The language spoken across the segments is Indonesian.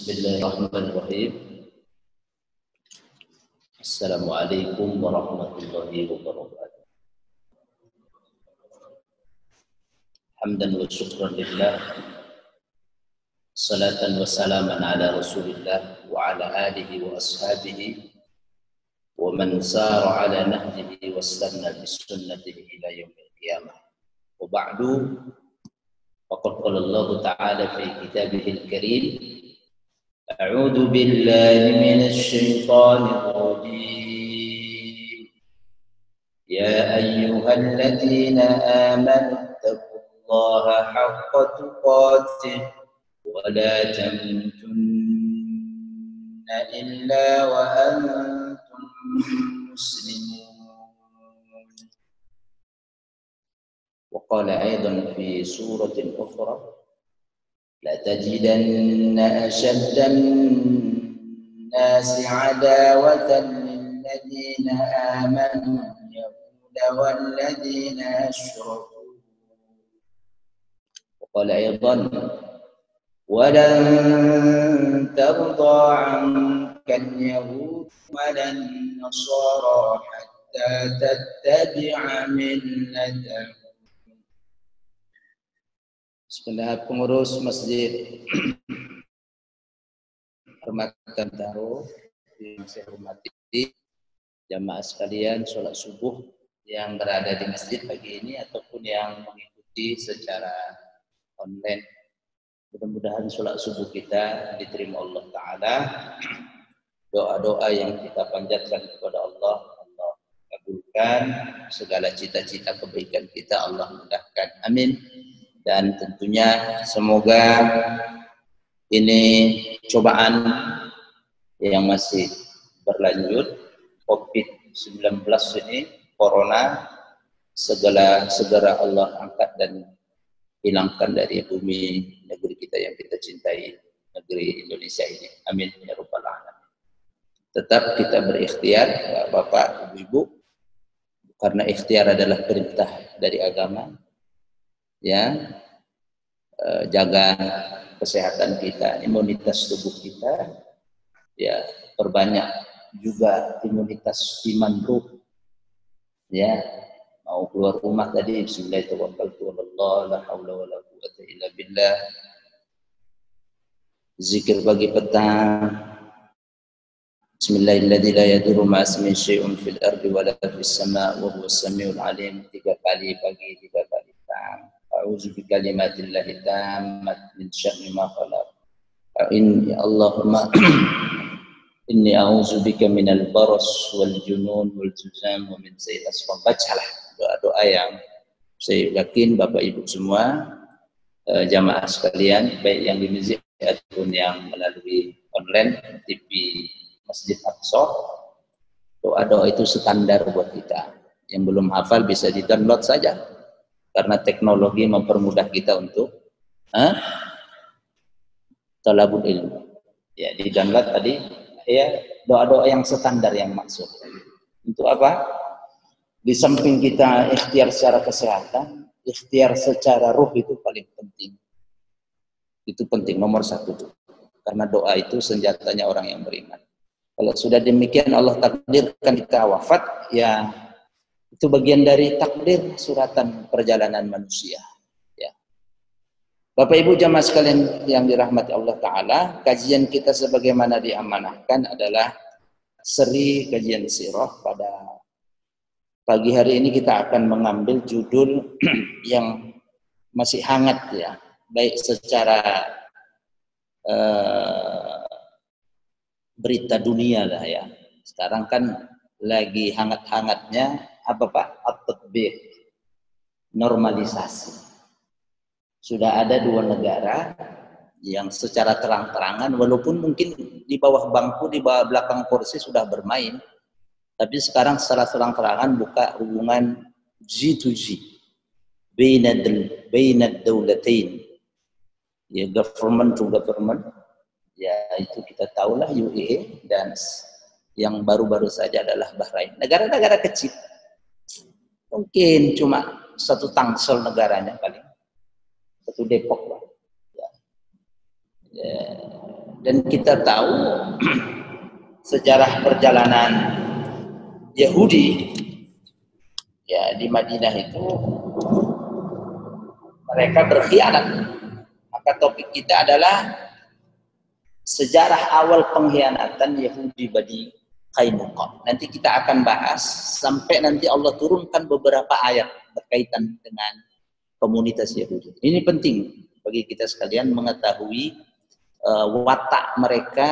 Bismillahirrahmanirrahim. Assalamualaikum warahmatullahi wabarakatuh. Hamdan wa syukran lillah. Salatan wa salaman ala Rasulillah wa ala alihi wa ashabihi wa man sara ala nahjihi wastanna bisunnatihi ila yaumil qiyamah. Wa ba'du. Faqad qala Allah Ta'ala fi kitabihil karim. أعوذ بالله من الشيطان الرجيم يا أيها الذين آمنوا اتقوا الله حق تقاته ولا تموتن إلا وأنتم مسلمون. وقال أيضا في سورة أخرى لتجدن أشد الناس عداوة للذين آمنوا اليهود والذين أشركوا. وقال أيضا ولن ترضى عنك اليهود ولا النصارى حتى تتبع ملتهم. Bismillah, pengurus masjid Hormatan Darul yang saya hormati, jamaah sekalian, sholat subuh yang berada di masjid pagi ini ataupun yang mengikuti secara online. Mudah-mudahan sholat subuh kita diterima Allah Ta'ala. Doa-doa yang kita panjatkan kepada Allah, Allah kabulkan. Segala cita-cita kebaikan kita Allah mudahkan. Amin. Dan tentunya semoga ini cobaan yang masih berlanjut, COVID-19 ini, Corona, segera Allah angkat dan hilangkan dari bumi negeri kita yang kita cintai, negeri Indonesia ini. Amin ya rabbal alamin. Tetap kita berikhtiar, Bapak, Ibu, karena ikhtiar adalah perintah dari agama. Ya, jaga kesehatan kita, imunitas tubuh kita, ya, perbanyak juga imunitas iman ruh. Ya, mau keluar rumah tadi bismillahirrahmanirrahim, la haula wala quwwata illa billah. Zikir pagi petang, bismillahirrahmanirrahim, la yadurru ma'a ismihi syai'un fil ardi wa la fis sama' wa huwas samiul alim. 3 kali pagi, 3 kali petang. A'udzu bikalimatillahi tammat min syarri ma khalaq. Inni Allahumma inni a'udzu bika minal baras wal junun wal juzam wa min sayyi'il asqam. Bacalah doa-doa yang saya yakin Bapak Ibu semua, jamaah sekalian, baik yang di masjid ataupun yang melalui online TV Masjid Aqsa, doa-doa itu standar buat kita. Yang belum hafal bisa di-download saja. Karena teknologi mempermudah kita untuk talabul ilmu. Ya, di download tadi ya doa-doa yang standar yang maksud. Untuk apa? Di samping kita ikhtiar secara kesehatan, ikhtiar secara ruh itu paling penting. Itu penting nomor 1 tuh. Karena doa itu senjatanya orang yang beriman. Kalau sudah demikian Allah takdirkan kita wafat, ya itu bagian dari takdir suratan perjalanan manusia. Ya. Bapak Ibu jamaah sekalian yang dirahmati Allah Ta'ala, kajian kita sebagaimana diamanahkan adalah seri kajian sirah. Pada pagi hari ini kita akan mengambil judul yang masih hangat, ya, baik secara berita dunia lah, ya. Sekarang kan lagi hangat-hangatnya apa Pak? At-tatbiq, normalisasi. Sudah ada 2 negara yang secara terang-terangan, walaupun mungkin di bawah bangku, di bawah belakang kursi sudah bermain, tapi sekarang secara terang-terangan buka hubungan G2G, bainad dawlatain, ya, government to government, ya, itu kita tahulah UAE, dan yang baru-baru saja adalah Bahrain. Negara-negara kecil. Mungkin cuma 1 Tangsel negaranya, paling 1 Depok lah. Ya. Ya. Dan kita tahu sejarah perjalanan Yahudi ya di Madinah itu mereka berkhianat. Maka topik kita adalah sejarah awal pengkhianatan Yahudi Bani Qainuqa. Nanti kita akan bahas sampai nanti Allah turunkan beberapa ayat berkaitan dengan komunitas Yahudi. Ini penting bagi kita sekalian mengetahui watak mereka,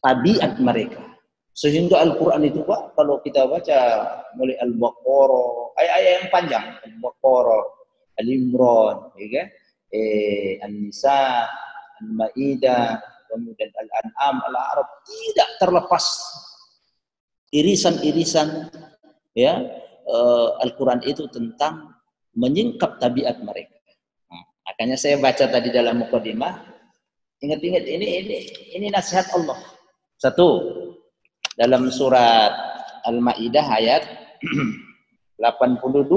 tabiat mereka. Sehingga Al-Quran itu Pak, kalau kita baca mulai Al-Baqarah, ayat-ayat yang panjang, Al-Baqarah, Al-Imran, ya kan? An-Nisa, Al-Maidah, kemudian Al-An'am, Al-A'raf, tidak terlepas irisan-irisan ya Al-Quran itu tentang menyingkap tabiat mereka. Makanya saya baca tadi dalam mukadimah, ingat-ingat ini nasihat Allah. Satu, dalam surat Al-Maidah ayat 82.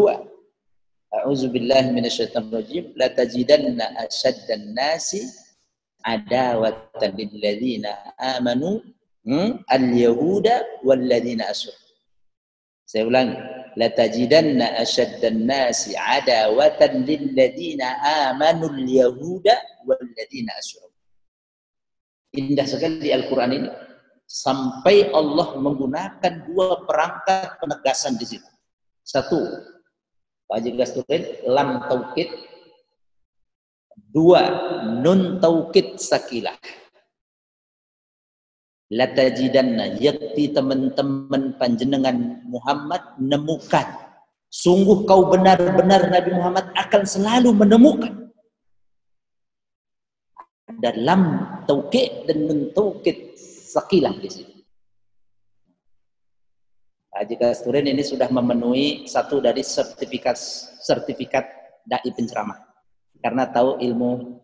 A'udzubillahi minasyaitonirrajim. La tajidanna asyaddan nasi adawatan lil ladzina amanu al-yahuda wal ladzina asyraku. Saya ulangi. La tajidanna asyaddan nasi adawatan lil ladzina amanu al-yahuda wal ladzina asyraku. Indah sekali Al-Qur'an ini. Sampai Allah menggunakan dua perangkat penegasan di situ. Satu, Pak Haji Gasturin, lam taukid. Dua, nun taukid sakilah. Latajidanna, yakti teman-teman panjenengan Muhammad nemukan. Sungguh kau benar-benar Nabi Muhammad akan selalu menemukan. Ada lam taukid dan nun taukid sakilah di situ. Haji Gasturin ini sudah memenuhi satu dari sertifikat dai penceramah. Karena tahu ilmu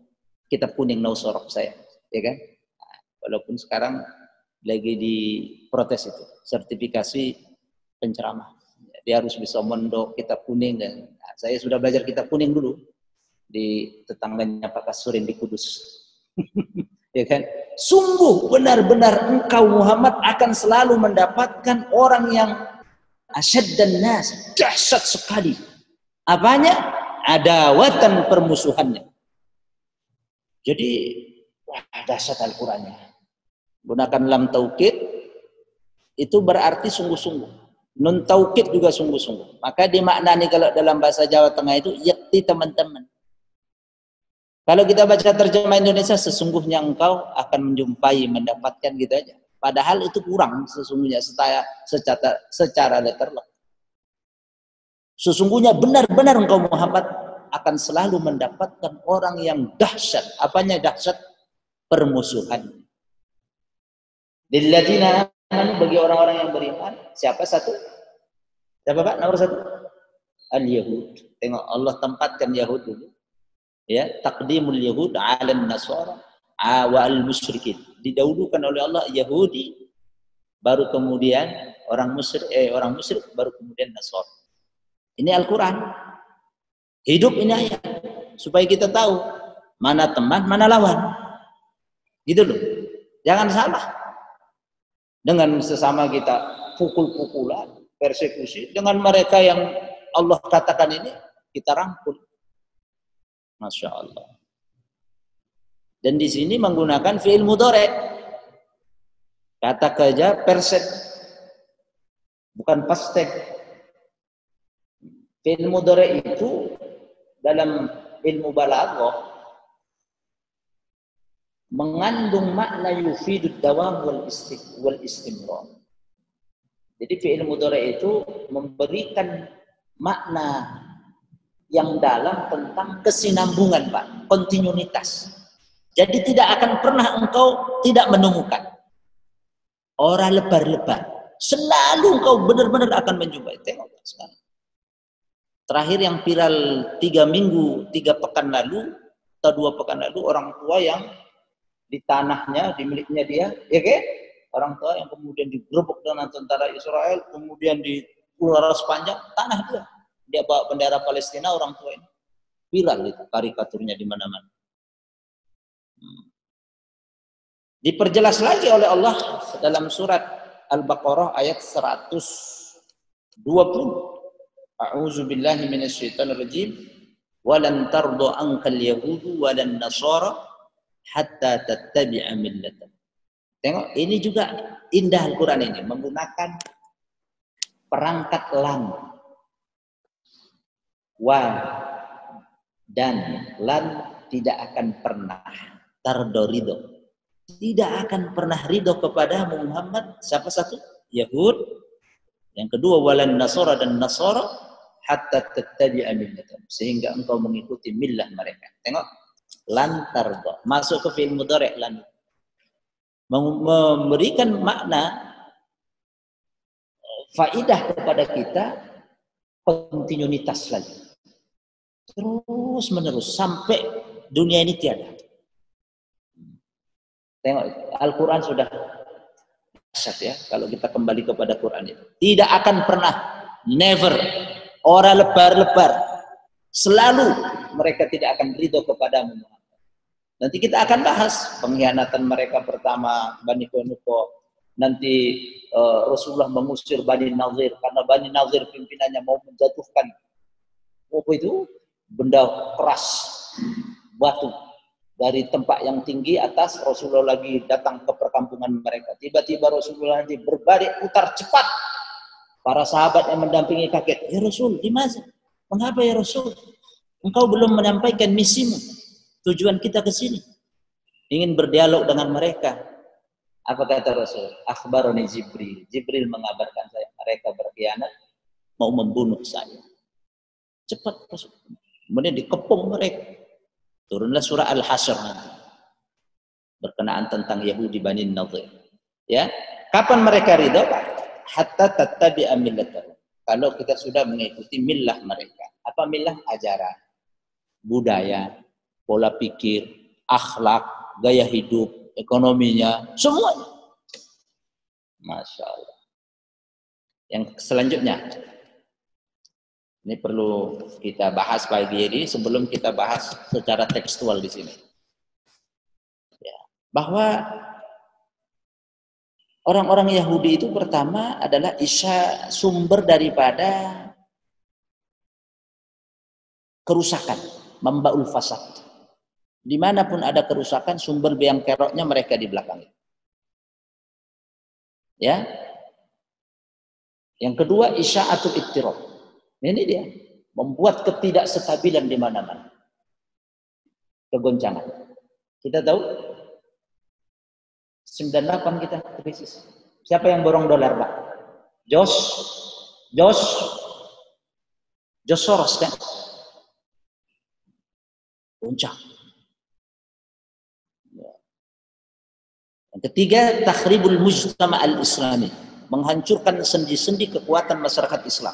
kitab kuning Nausorof saya, ya kan? Nah, walaupun sekarang lagi diprotes itu, sertifikasi penceramah. Dia harus bisa mondok kitab kuning dan saya sudah belajar kitab kuning dulu di tetangganya Pak Kasurin di Kudus. Ya kan? Sungguh benar-benar engkau Muhammad akan selalu mendapatkan orang yang asyaddan nas, dahsyat sekali. Apanya? Adawatan permusuhannya. Jadi wah, dahsyat Al-Qur'annya. Gunakan lam taukid itu berarti sungguh-sungguh. Nun taukid juga sungguh-sungguh. Maka dimaknani kalau dalam bahasa Jawa Tengah itu yakti teman-teman. Kalau kita baca terjemah Indonesia, sesungguhnya engkau akan menjumpai, mendapatkan gitu aja. Padahal itu kurang sesungguhnya secara letterlock. Sesungguhnya benar-benar engkau Muhammad akan selalu mendapatkan orang yang dahsyat. Apanya dahsyat? Permusuhan. Lilladzina amanu, bagi orang-orang yang beriman. Siapa satu? Siapa Pak? Nomor satu? Al-Yahud. Tengok Allah tempatkan Yahud dulu. Ya, taqdimul Yahud 'alan Nasara wa al-musyrikin. Didahulukan oleh Allah Yahudi, baru kemudian orang musyrik, baru kemudian Nasara. Ini Al-Qur'an. Hidup ini ayat supaya kita tahu mana teman, mana lawan. Gitu loh. Jangan salah. Dengan sesama kita pukul-pukulan, persekusi, dengan mereka yang Allah katakan ini kita rangkul. Masya Allah. Dan di sini menggunakan fi'il mudhari'. Kata kerja perset, bukan past tense. Fi'il mudhari' itu dalam ilmu balaghah mengandung makna yufidud dawam wal istimrar. Jadi fi'il mudhari' itu memberikan makna yang dalam tentang kesinambungan Pak, kontinuitas. Jadi tidak akan pernah engkau tidak menemukan orang lebar-lebar. Selalu engkau benar-benar akan menjumpai. Tengok sekarang. Terakhir yang viral 3 pekan lalu atau 2 pekan lalu, orang tua yang di tanahnya, di miliknya dia, ya kan? Orang tua yang kemudian digerebek dengan tentara Israel, kemudian di udara sepanjang tanah dia. Dia bawa bendera Palestina, orang tua ini. Viral itu karikaturnya di mana-mana. Diperjelas lagi oleh Allah dalam surat Al-Baqarah ayat 120. A'udzu billahi minasyaitonir rajim. Walan tardu ankal yahudu walan nasara hatta tattabi'a millatahum. Tengok, ini juga indah Al-Quran ini, menggunakan perangkat lam. Wa dan lan tidak akan pernah tardo ridho. Tidak akan pernah ridho kepada Muhammad. Siapa satu? Yahud. Yang kedua walan nasara dan nasara hatta tattabi'a millatahum. Sehingga engkau mengikuti millah mereka. Tengok, lan tardo. Masuk ke fi'il mudhari' lan. Memberikan makna faidah kepada kita kontinuitas lagi. Terus menerus sampai dunia ini tiada. Tengok, Al-Quran sudah dahsyat ya. Kalau kita kembali kepada Quran itu, tidak akan pernah, never, orang lebar-lebar, selalu mereka tidak akan ridho kepada Muhammad. Nanti kita akan bahas pengkhianatan mereka pertama, Bani Qainuqa. Nanti Rasulullah mengusir Bani Nazir karena Bani Nazir pimpinannya mau menjatuhkan apa itu benda keras, batu dari tempat yang tinggi atas. Rasulullah lagi datang ke perkampungan mereka. Tiba-tiba Rasulullah nanti berbalik putar cepat. Para sahabat yang mendampingi kaget, ya Rasul, di mana? Mengapa ya Rasul? Engkau belum menyampaikan misimu. Tujuan kita ke sini ingin berdialog dengan mereka. Apa kata Rasul? Akhbaroni Jibril. Jibril mengabarkan saya mereka berkhianat, mau membunuh saya. Cepat Rasul. Kemudian dikepung mereka. Turunlah surah Al-Hasyr nanti. Berkenaan tentang Yahudi Bani Nadir. Ya, kapan mereka ridho? Hatta tattabi'a millatahum. Kalau kita sudah mengikuti millah mereka. Apa millah? Ajaran, budaya, pola pikir, akhlak, gaya hidup, ekonominya, semuanya. Masya Allah. Yang selanjutnya, ini perlu kita bahas pagi ini sebelum kita bahas secara tekstual di sini. Ya, bahwa orang-orang Yahudi itu pertama adalah sumber daripada kerusakan, mambaul fasad. Dimanapun ada kerusakan, sumber biang keroknya mereka di belakang. Ya. Yang kedua, isya'atul ittirab. Ini dia, membuat ketidakstabilan di mana-mana. Kegoncangan. Kita tahu 98 kita krisis. Siapa yang borong dolar, Pak? George Soros kan? Goncang. Yang ketiga, takhribul mujtama al-islami, menghancurkan sendi-sendi kekuatan masyarakat Islam.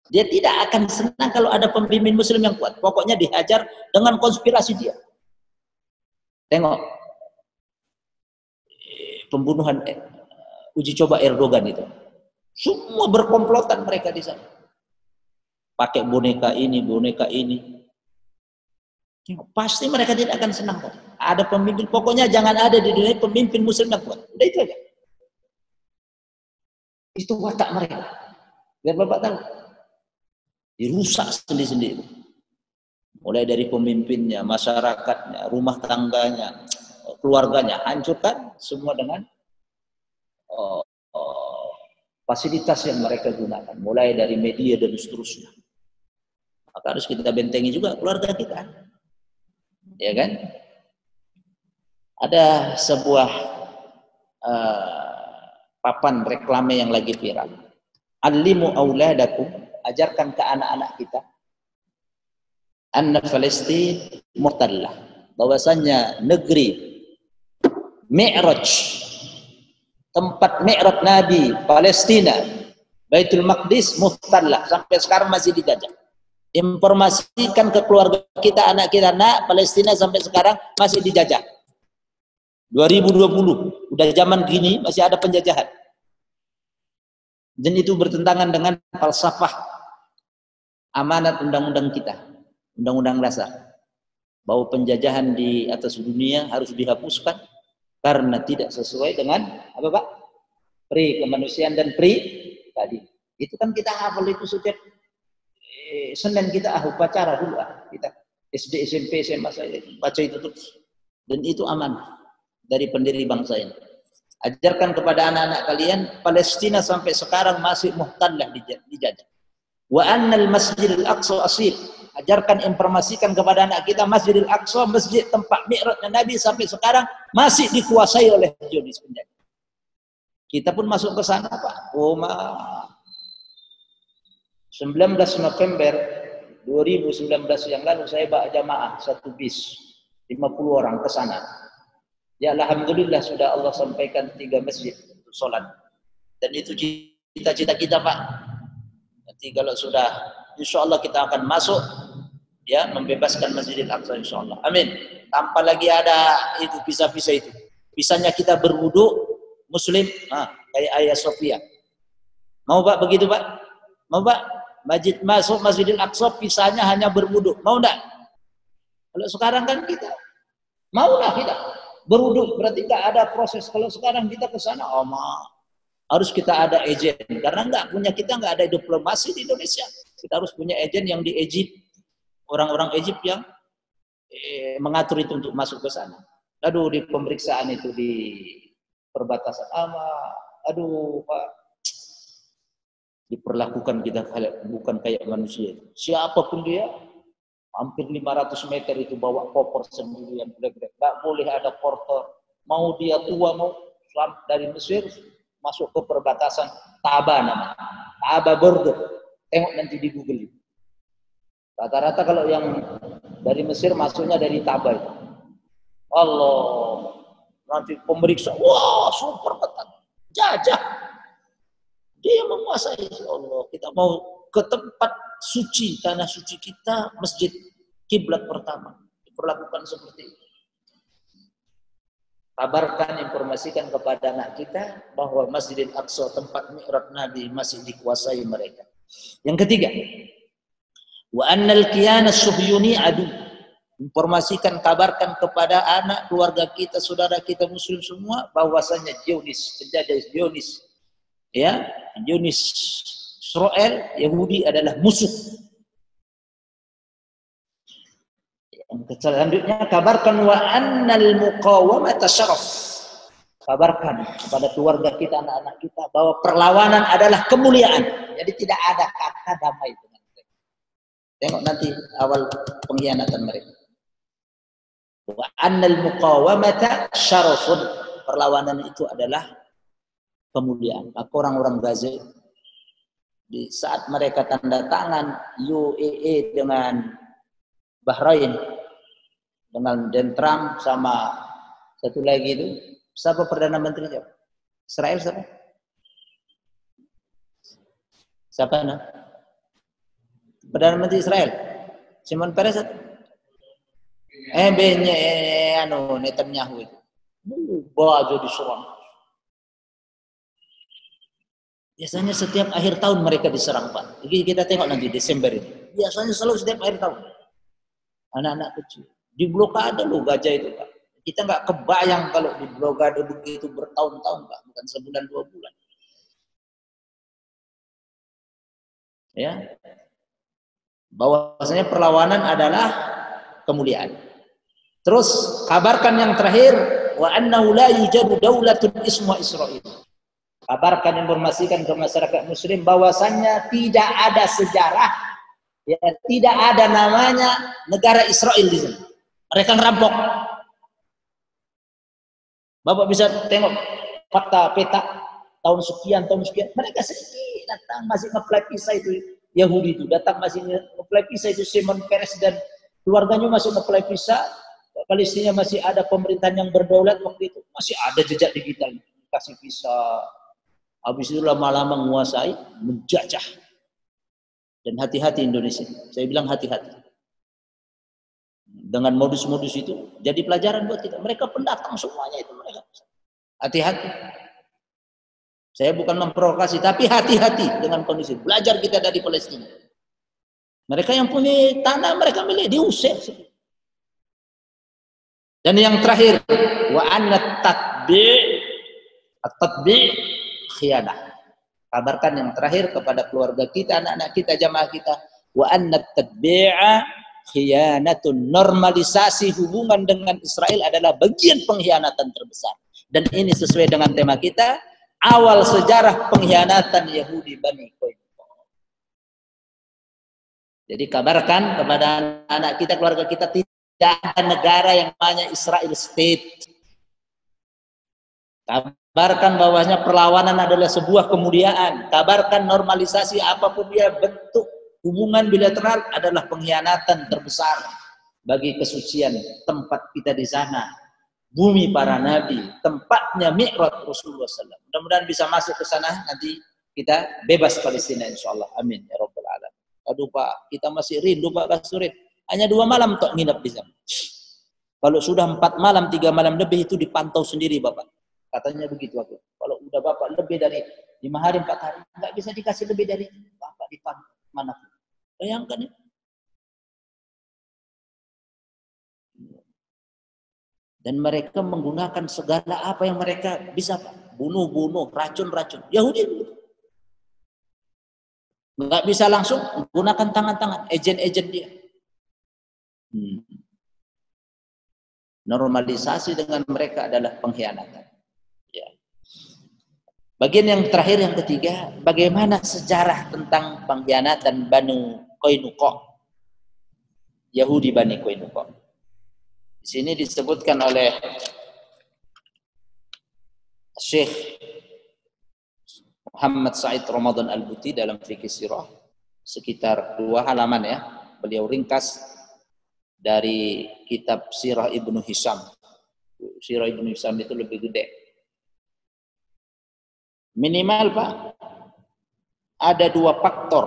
Dia tidak akan senang kalau ada pemimpin muslim yang kuat. Pokoknya dihajar dengan konspirasi dia. Tengok pembunuhan uji coba Erdogan itu. Semua berkomplotan mereka di sana. Pakai boneka ini. Pasti mereka tidak akan senang. Ada pemimpin, pokoknya jangan ada di dunia pemimpin muslim yang kuat. Udah itu aja. Itu watak mereka. Biar Bapak tahu. Dirusak sendiri-sendiri. Mulai dari pemimpinnya, masyarakatnya, rumah tangganya, keluarganya, hancurkan semua dengan fasilitas yang mereka gunakan. Mulai dari media dan seterusnya. Maka harus kita bentengi juga keluarga kita. Ya kan? Ada sebuah papan reklame yang lagi viral. Allimu auladakum, ajarkan ke anak-anak kita anna Palestin muhtallah, bahwasanya negeri Mi'raj, tempat Mi'raj Nabi, Palestina, Baitul Maqdis muhtallah, sampai sekarang masih dijajah. Informasikan ke keluarga kita, anak kita, nak, Palestina sampai sekarang masih dijajah. 2020, udah zaman gini masih ada penjajahan. Dan itu bertentangan dengan falsafah amanat undang-undang kita, undang-undang dasar, bahwa penjajahan di atas dunia harus dihapuskan karena tidak sesuai dengan apa Pak? Pri kemanusiaan dan pri tadi. Itu kan kita hafal itu setiap Senin kita upacara dulu kita SD SMP SMA saya baca itu terus dan itu aman dari pendiri bangsa ini. Ajarkan kepada anak-anak kalian Palestina sampai sekarang masih muhtallah dijajah. Wa annal Masjidil Aqsa asil. Ajarkan, informasikan kepada anak kita Masjidil Aqsa, masjid tempat mi'rajnya Nabi sampai sekarang masih dikuasai oleh Zionis penjajah. Kita pun masuk ke sana Pak. 19 November 2019 yang lalu saya bawa jamaah satu bis 50 orang ke sana. Ya alhamdulillah sudah Allah sampaikan 3 masjid untuk sholat. Dan itu cita-cita kita Pak. Nanti kalau sudah insya Allah kita akan masuk ya membebaskan Masjidil Aqsa insya Allah. Amin. Tanpa lagi ada itu pisah-pisah itu. Pisahnya kita berwudu Muslim, kayak Ayah Sofia. Mau Pak begitu Pak? Mau Pak? Masuk Masjidil Aqsa pisahnya hanya berwudu. Mau enggak? Kalau sekarang kan kita maulah kita berwudu, berarti enggak ada proses. Kalau sekarang kita ke sana, harus kita ada ejen. Karena kita enggak ada diplomasi di Indonesia. Kita harus punya ejen yang di Egypt, orang-orang Egypt yang mengatur itu untuk masuk ke sana. Aduh di pemeriksaan itu di perbatasan aduh Pak. Diperlakukan kita bukan kayak manusia. Siapapun dia, hampir 500 meter itu bawa koper sendirian. Nggak boleh ada porter. Mau dia tua, mau dari Mesir, masuk ke perbatasan Taba namanya. Taba border. Tengok nanti di Google. Rata-rata kalau yang dari Mesir masuknya dari Taba itu. Allah. Nanti pemeriksa, wah super ketat. Jajah. Dia menguasai Allah. Kita mau ke tempat suci, tanah suci kita, masjid kiblat pertama. Diperlakukan seperti itu. Kabarkan, informasikan kepada anak kita bahwa Masjidil Aqsa tempat mi'raj Nabi masih dikuasai mereka. Yang ketiga, wa annal kiyana suhyuni adu. Informasikan, kabarkan kepada anak, keluarga kita, saudara kita Muslim semua bahwasanya Zionis, penjajah Zionis, ya, Zionis Israel, Yahudi adalah musuh. Yang selanjutnya, kabarkan wa annal muqawamata syaraf. Kabarkan kepada keluarga kita, anak-anak kita bahwa perlawanan adalah kemuliaan. Jadi tidak ada kata damai dengan mereka. Tengok nanti awal pengkhianatan mereka. Wa annal muqawamata syarafun. Perlawanan itu adalah kemuliaan. Maka orang-orang Gaza di saat mereka tanda tangan UAE dengan Bahrain, dengan Dan Trump sama satu lagi itu, siapa Perdana Menteri Israel siapa? Siapa nah? Perdana Menteri Israel? Shimon Peres? Netanyahu itu. Baju diserang. Biasanya setiap akhir tahun mereka diserang Pak. Jadi kita tengok nanti Desember ini. Biasanya selalu setiap akhir tahun. Anak-anak kecil. Di blokade loh gajah itu Pak. Kita nggak kebayang kalau di blokade begitu bertahun-tahun Pak. Bukan sebulan 2 bulan. Ya. Bahwasanya perlawanan adalah kemuliaan. Terus kabarkan yang terakhir wa annahu la yujadu daulatun ismu Israil. Kabarkan, informasikan ke masyarakat Muslim bahwasannya tidak ada sejarah, ya, tidak ada namanya negara Israel di sini. Mereka ngerampok. Bapak bisa tengok fakta peta tahun sekian. Mereka sedikit datang masih ngeplay pisah itu Yahudi itu datang masih ngeplay pisah itu Shimon Peres dan keluarganya masih ngeplay pisah. Palestina masih ada pemerintahan yang berdaulat waktu itu, masih ada jejak digital, kasih pisah. Habis itu lama-lama menguasai, menjajah. Dan hati-hati Indonesia. Saya bilang hati-hati. Dengan modus-modus itu, jadi pelajaran buat kita. Mereka pendatang semuanya itu mereka. Hati-hati. Saya bukan memprovokasi, tapi hati-hati dengan kondisi. Belajar kita dari Palestina. Mereka yang punya tanah, mereka milik, diusir. Dan yang terakhir, wa anna at-tatbi' khiyanah. Kabarkan yang terakhir kepada keluarga kita, anak-anak kita, jamaah kita, wa anna at-tatbi'a khiyanatun. Normalisasi hubungan dengan Israel adalah bagian pengkhianatan terbesar. Dan ini sesuai dengan tema kita, awal sejarah pengkhianatan Yahudi Bani Qainuqa. Jadi kabarkan kepada anak kita, keluarga kita, tidak ada negara yang namanya Israel State. Kabarkan bahwasanya perlawanan adalah sebuah kemuliaan. Kabarkan normalisasi apapun dia bentuk hubungan bilateral adalah pengkhianatan terbesar bagi kesucian tempat kita di sana. Bumi para nabi, tempatnya Mi'raj Rasulullah SAW. Mudah-mudahan bisa masuk ke sana, nanti kita bebas Palestina insyaAllah. Amin ya Rabbal Alamin. Aduh Pak, kita masih rindu Pak Basurin. Hanya 2 malam tok nginap di sana. Kalau sudah 4 malam, 3 malam lebih itu dipantau sendiri Bapak. Katanya begitu aku. Kalau udah Bapak lebih dari 5 hari, 4 hari, nggak bisa dikasih lebih dari itu. Bapak dipantau mana pun. Bayangkan ya. Dan mereka menggunakan segala apa yang mereka bisa, bunuh-bunuh, racun-racun. Yahudi nggak bisa langsung menggunakan tangan-tangan, ejen-ejen dia. Normalisasi dengan mereka adalah pengkhianatan. Ya. Bagian yang terakhir, yang ketiga, bagaimana sejarah tentang pengkhianatan Bani Qainuqa, Yahudi Bani Qainuqa. Di sini disebutkan oleh Syekh Muhammad Said Ramadan Al-Buti dalam Fikih Sirah, sekitar 2 halaman ya. Beliau ringkas dari kitab Sirah Ibnu Hisham. Sirah Ibnu Hisham itu lebih gede. Minimal Pak, ada 2 faktor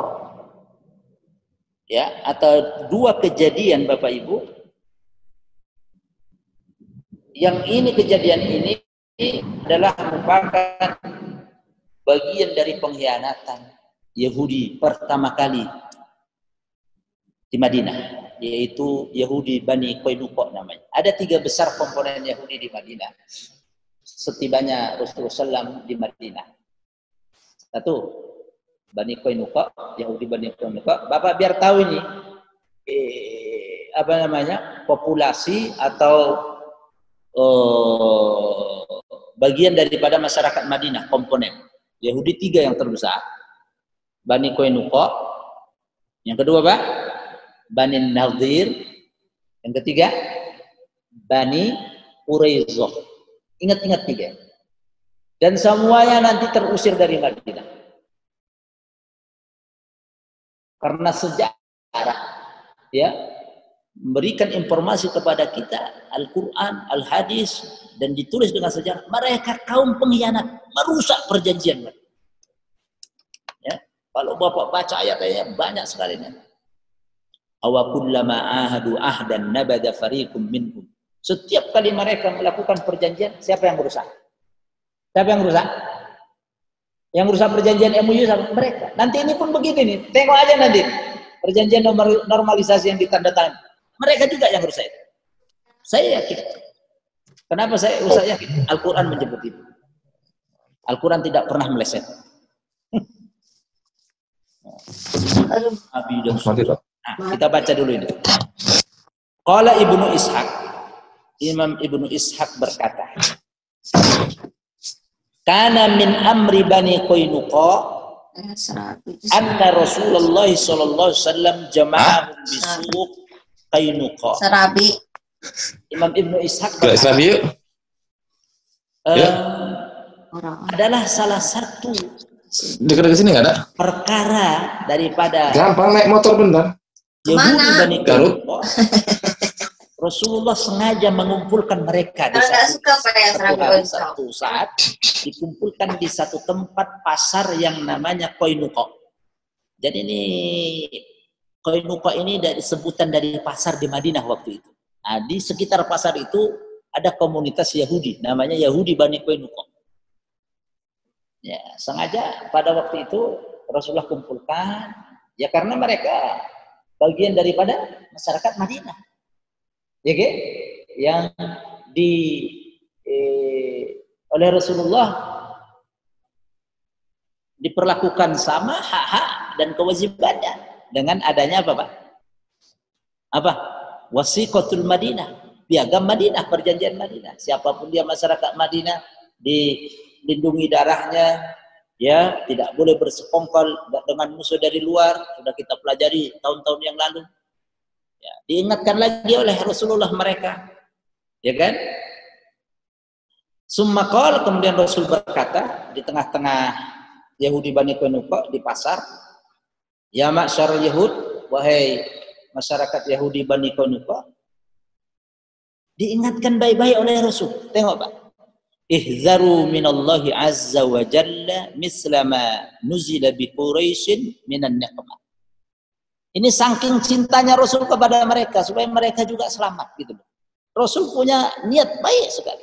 ya, atau 2 kejadian Bapak Ibu. Yang ini, kejadian ini adalah merupakan bagian dari pengkhianatan Yahudi pertama kali di Madinah, yaitu Yahudi Bani Qainuqa namanya. Ada 3 besar komponen Yahudi di Madinah setibanya Rasulullah SAW di Madinah. 1, Bani Qainuqa, Yahudi Bani Qainuqa. Bapak biar tahu ini apa namanya, populasi atau bagian daripada masyarakat Madinah, komponen Yahudi 3 yang terbesar, Bani Qainuqa, yang kedua Pak Bani Nadir, yang ketiga Bani Quraidah. Ingat-ingat 3, dan semuanya nanti terusir dari Madinah karena sejarah ya memberikan informasi kepada kita Al-Quran, Al-Hadis, dan ditulis dengan sejarah. Mereka kaum pengkhianat, merusak perjanjian. Ya, kalau Bapak baca ayat-ayatnya banyak sekali. Awa kullama ahadu ahdan nabada fariqum minhum. Setiap kali mereka melakukan perjanjian, siapa yang merusak? Siapa yang merusak? Yang merusak perjanjian MOU sama mereka. Nanti ini pun begini nih, tengok aja nanti perjanjian normalisasi yang ditandatangani. Mereka juga yang merusak itu. Saya yakin. Kenapa saya yakin? Al-Quran menyebut itu. Al-Quran tidak pernah meleset. Nah, kita baca dulu ini. Qala Ibnu Ishaq, Imam Ibnu Ishaq berkata, kana min amri Bani Qainuqa anna Rasulullah sallallahu alaihi wasallam jama'ahum bisuq Qainuqa. Sarabi. Imam Ibnu Ishaq berkata, adalah salah satu dekat sini nggak ada perkara daripada gampang naik motor bentar Yahudi Bani Qainuqa. Rasulullah sengaja mengumpulkan mereka di satu saat, dikumpulkan di satu tempat pasar yang namanya Qainuqa. Jadi ini Qainuqa ini dari sebutan dari pasar di Madinah waktu itu. Nah, di sekitar pasar itu ada komunitas Yahudi, namanya Yahudi Bani Qainuqa. Ya, sengaja pada waktu itu Rasulullah kumpulkan, ya karena mereka bagian daripada masyarakat Madinah. Ya, yang oleh Rasulullah diperlakukan sama hak-hak dan kewajibannya dengan adanya apa Pak? Apa? Wasiqatul Madinah, piagam Madinah, perjanjian Madinah. Siapapun dia masyarakat Madinah dilindungi darahnya, ya, tidak boleh bersekongkol dengan musuh dari luar. Sudah kita pelajari tahun-tahun yang lalu. Ya, diingatkan lagi oleh Rasulullah mereka, ya kan? Summa qala, kemudian Rasul berkata di tengah-tengah Yahudi Bani Qainuqa di pasar, ya ma'syarul Yahud, wahai masyarakat Yahudi Bani Qainuqa, diingatkan baik-baik oleh Rasul. Tengok Pak, ihzaru minallahi azza wa jalla mislama nuzila bi Quraisyin minan niqmah. Ini saking cintanya Rasul kepada mereka supaya mereka juga selamat gitu. Rasul punya niat baik sekali.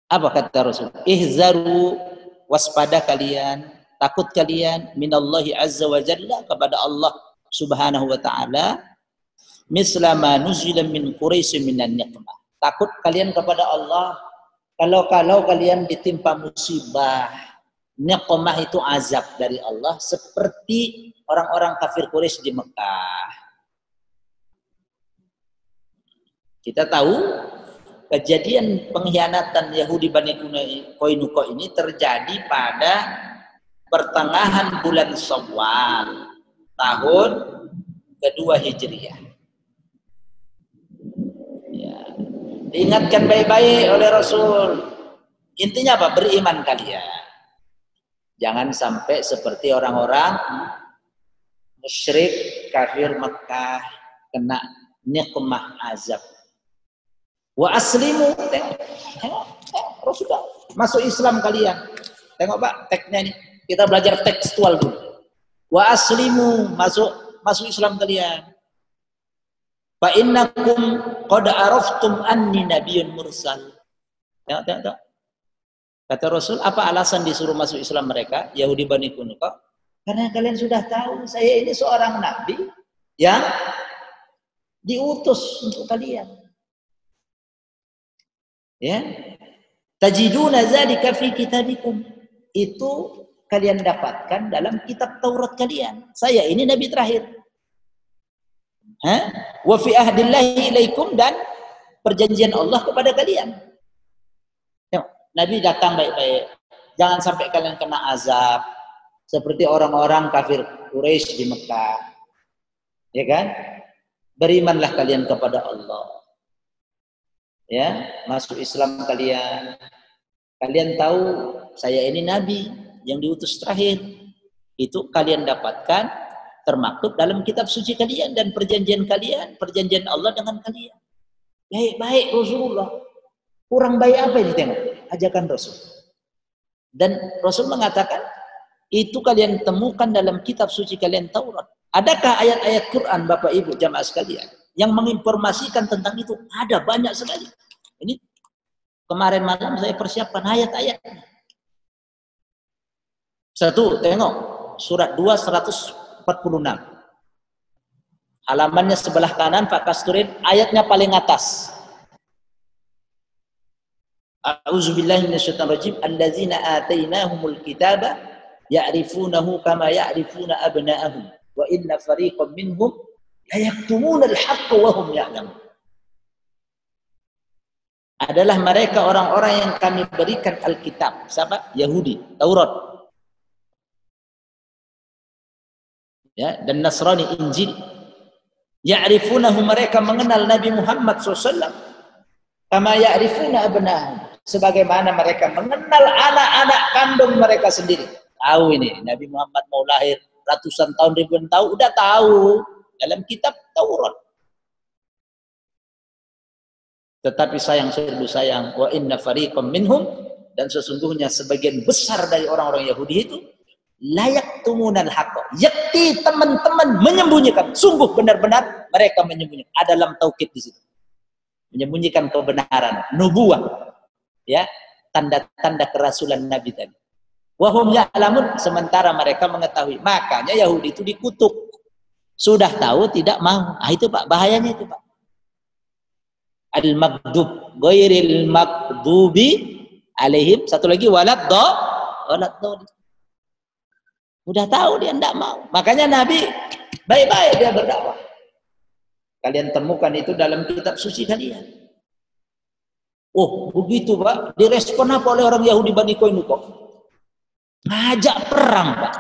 Apa kata Rasul? Ihzaru, waspada kalian, takut kalian minallahi azza wa jalla, kepada Allah subhanahu wa ta'ala, mislama nuzila min Quraisyin minan niqmah. Takut kalian kepada Allah kalau kalian ditimpa musibah. Niqmah itu azab dari Allah, seperti orang-orang kafir Quraisy di Mekah. Kita tahu kejadian pengkhianatan Yahudi Bani Qainuqa ini terjadi pada pertengahan bulan Syawal tahun kedua Hijriah. Ya, diingatkan baik-baik oleh Rasul. Intinya apa? Beriman kalian. Jangan sampai seperti orang-orang musyrik kafir Mekah kena nikmah azab. Wa aslimu, tengok, Rasulullah masuk Islam kalian. Tengok Pak, teksnya ini. Kita belajar tekstual dulu. Wa aslimu, masuk Islam kalian. Fa innakum qad araftum anni nabiyyun mursal. Tengok. Kata Rasul, apa alasan disuruh masuk Islam mereka, Yahudi Bani Qainuqa? Karena kalian sudah tahu saya ini seorang nabi yang diutus untuk kalian. Ya, tajiduna zalika fi kitabikum, itu kalian dapatkan dalam kitab Taurat kalian. Saya ini nabi terakhir. Wa fi ahdillahi ilaikum, dan perjanjian Allah kepada kalian. Nabi datang baik-baik. Jangan sampai kalian kena azab seperti orang-orang kafir Quraisy di Mekah. Ya kan? Berimanlah kalian kepada Allah. Ya, masuk Islam kalian. Kalian tahu saya ini nabi yang diutus terakhir. Itu kalian dapatkan termaktub dalam kitab suci kalian dan perjanjian kalian, perjanjian Allah dengan kalian. Baik-baik Rasulullah. Kurang baik apa ini, tengok ajakan Rasul. Dan Rasul mengatakan itu kalian temukan dalam kitab suci kalian Taurat. Adakah ayat-ayat Quran Bapak Ibu jamaah sekalian yang menginformasikan tentang itu? Ada banyak sekali. Ini kemarin malam saya persiapkan ayat-ayatnya. Satu, tengok surat 2 146. Halamannya sebelah kanan Pak Kasturin, ayatnya paling atas. A'udzubillahi minasyaitonir rajim. Allazina atainahumul kitaba ya'rifunahu kama ya'rifuna abna'ahum wa inna fariqan minhum la yaktumuna al-haqqa wa hum ya'lamun. Adalah mereka orang-orang yang kami berikan Alkitab. Siapa? Yahudi, Taurat. Ya, dan Nasrani, Injil. Ya'rifunahu, mereka mengenal Nabi Muhammad SAW. Kama ya'rifuna abna'ahum, sebagaimana mereka mengenal anak-anak kandung mereka sendiri. Tahu ini, Nabi Muhammad mau lahir ratusan tahun, ribuan tahun, udah tahu dalam kitab Taurat. Tetapi sayang, wa inna fariqam minhum, dan sesungguhnya sebagian besar dari orang-orang Yahudi itu layak tumunal haqqa, yakti teman-teman menyembunyikan, sungguh benar-benar mereka menyembunyikan. Ada dalam taukid di situ, menyembunyikan kebenaran, nubuah, ya, tanda-tanda kerasulan Nabi tadi. Wahum ya'lamun, sementara mereka mengetahui. Makanya Yahudi itu dikutuk. Sudah tahu tidak mau. Itu Pak, bahayanya itu Pak. Al-maghdub, ghairil maghdubi alaihim. Satu lagi walad dhalin. Udah tahu dia enggak mau. Makanya Nabi baik-baik dia berdakwah. Kalian temukan itu dalam kitab suci kalian. Oh, begitu Pak. Direspon apa oleh orang Yahudi Bani Qainuqa? Ngajak perang, Pak.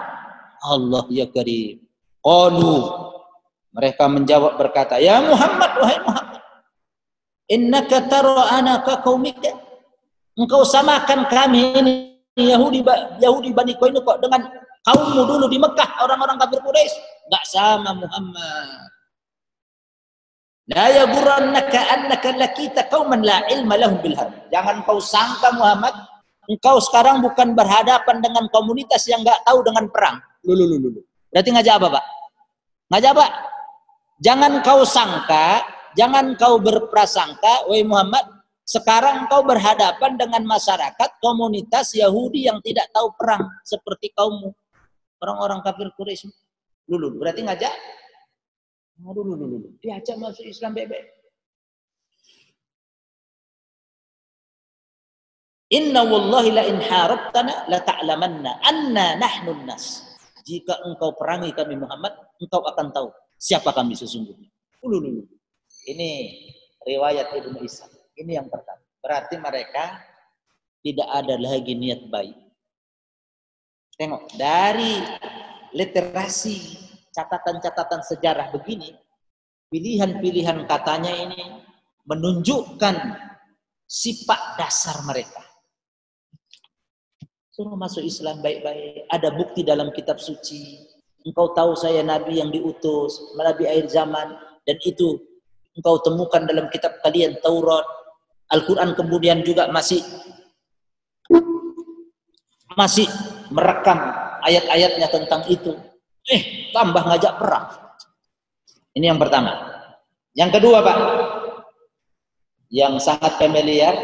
Allah ya karim. Qalu, mereka menjawab berkata, "Ya Muhammad, wahai Muhammad, innaka tara anaka qaumika." Engkau samakan kami ini Yahudi Bani Qainuqa dengan kaummu dulu di Mekah, orang-orang kafir Quraisy. Enggak sama Muhammad. La yaghurrannaka annaka lakita qauman la ilma lahum bil harb. Jangan kau sangka Muhammad, engkau sekarang bukan berhadapan dengan komunitas yang enggak tahu dengan perang. Lulu. Berarti ngajak apa, Pak? Ngajak apa? Jangan kau sangka, jangan kau berprasangka, wahai Muhammad, sekarang kau berhadapan dengan masyarakat komunitas Yahudi yang tidak tahu perang seperti kaummu, orang-orang kafir Quraisy. Lulu, berarti ngajak? Dulu. Diajak masuk Islam bebek. Inna wallahi la in harabtana la ta'lamanna anna nahnu nas. Jika engkau perangi kami Muhammad, engkau akan tahu siapa kami sesungguhnya. Dulu. Ini riwayat Ibnu Ishaq. Ini yang pertama. Berarti mereka tidak ada lagi niat baik. Tengok, dari literasi catatan-catatan sejarah begini, pilihan-pilihan katanya ini menunjukkan sifat dasar mereka. Suruh masuk Islam baik-baik. Ada bukti dalam kitab suci. Engkau tahu saya Nabi yang diutus, Nabi akhir zaman, dan itu engkau temukan dalam kitab kalian Taurat. Al-Quran kemudian juga masih merekam ayat-ayatnya tentang itu. Tambah ngajak perang. Ini yang pertama. Yang kedua, Pak, yang sangat familiar,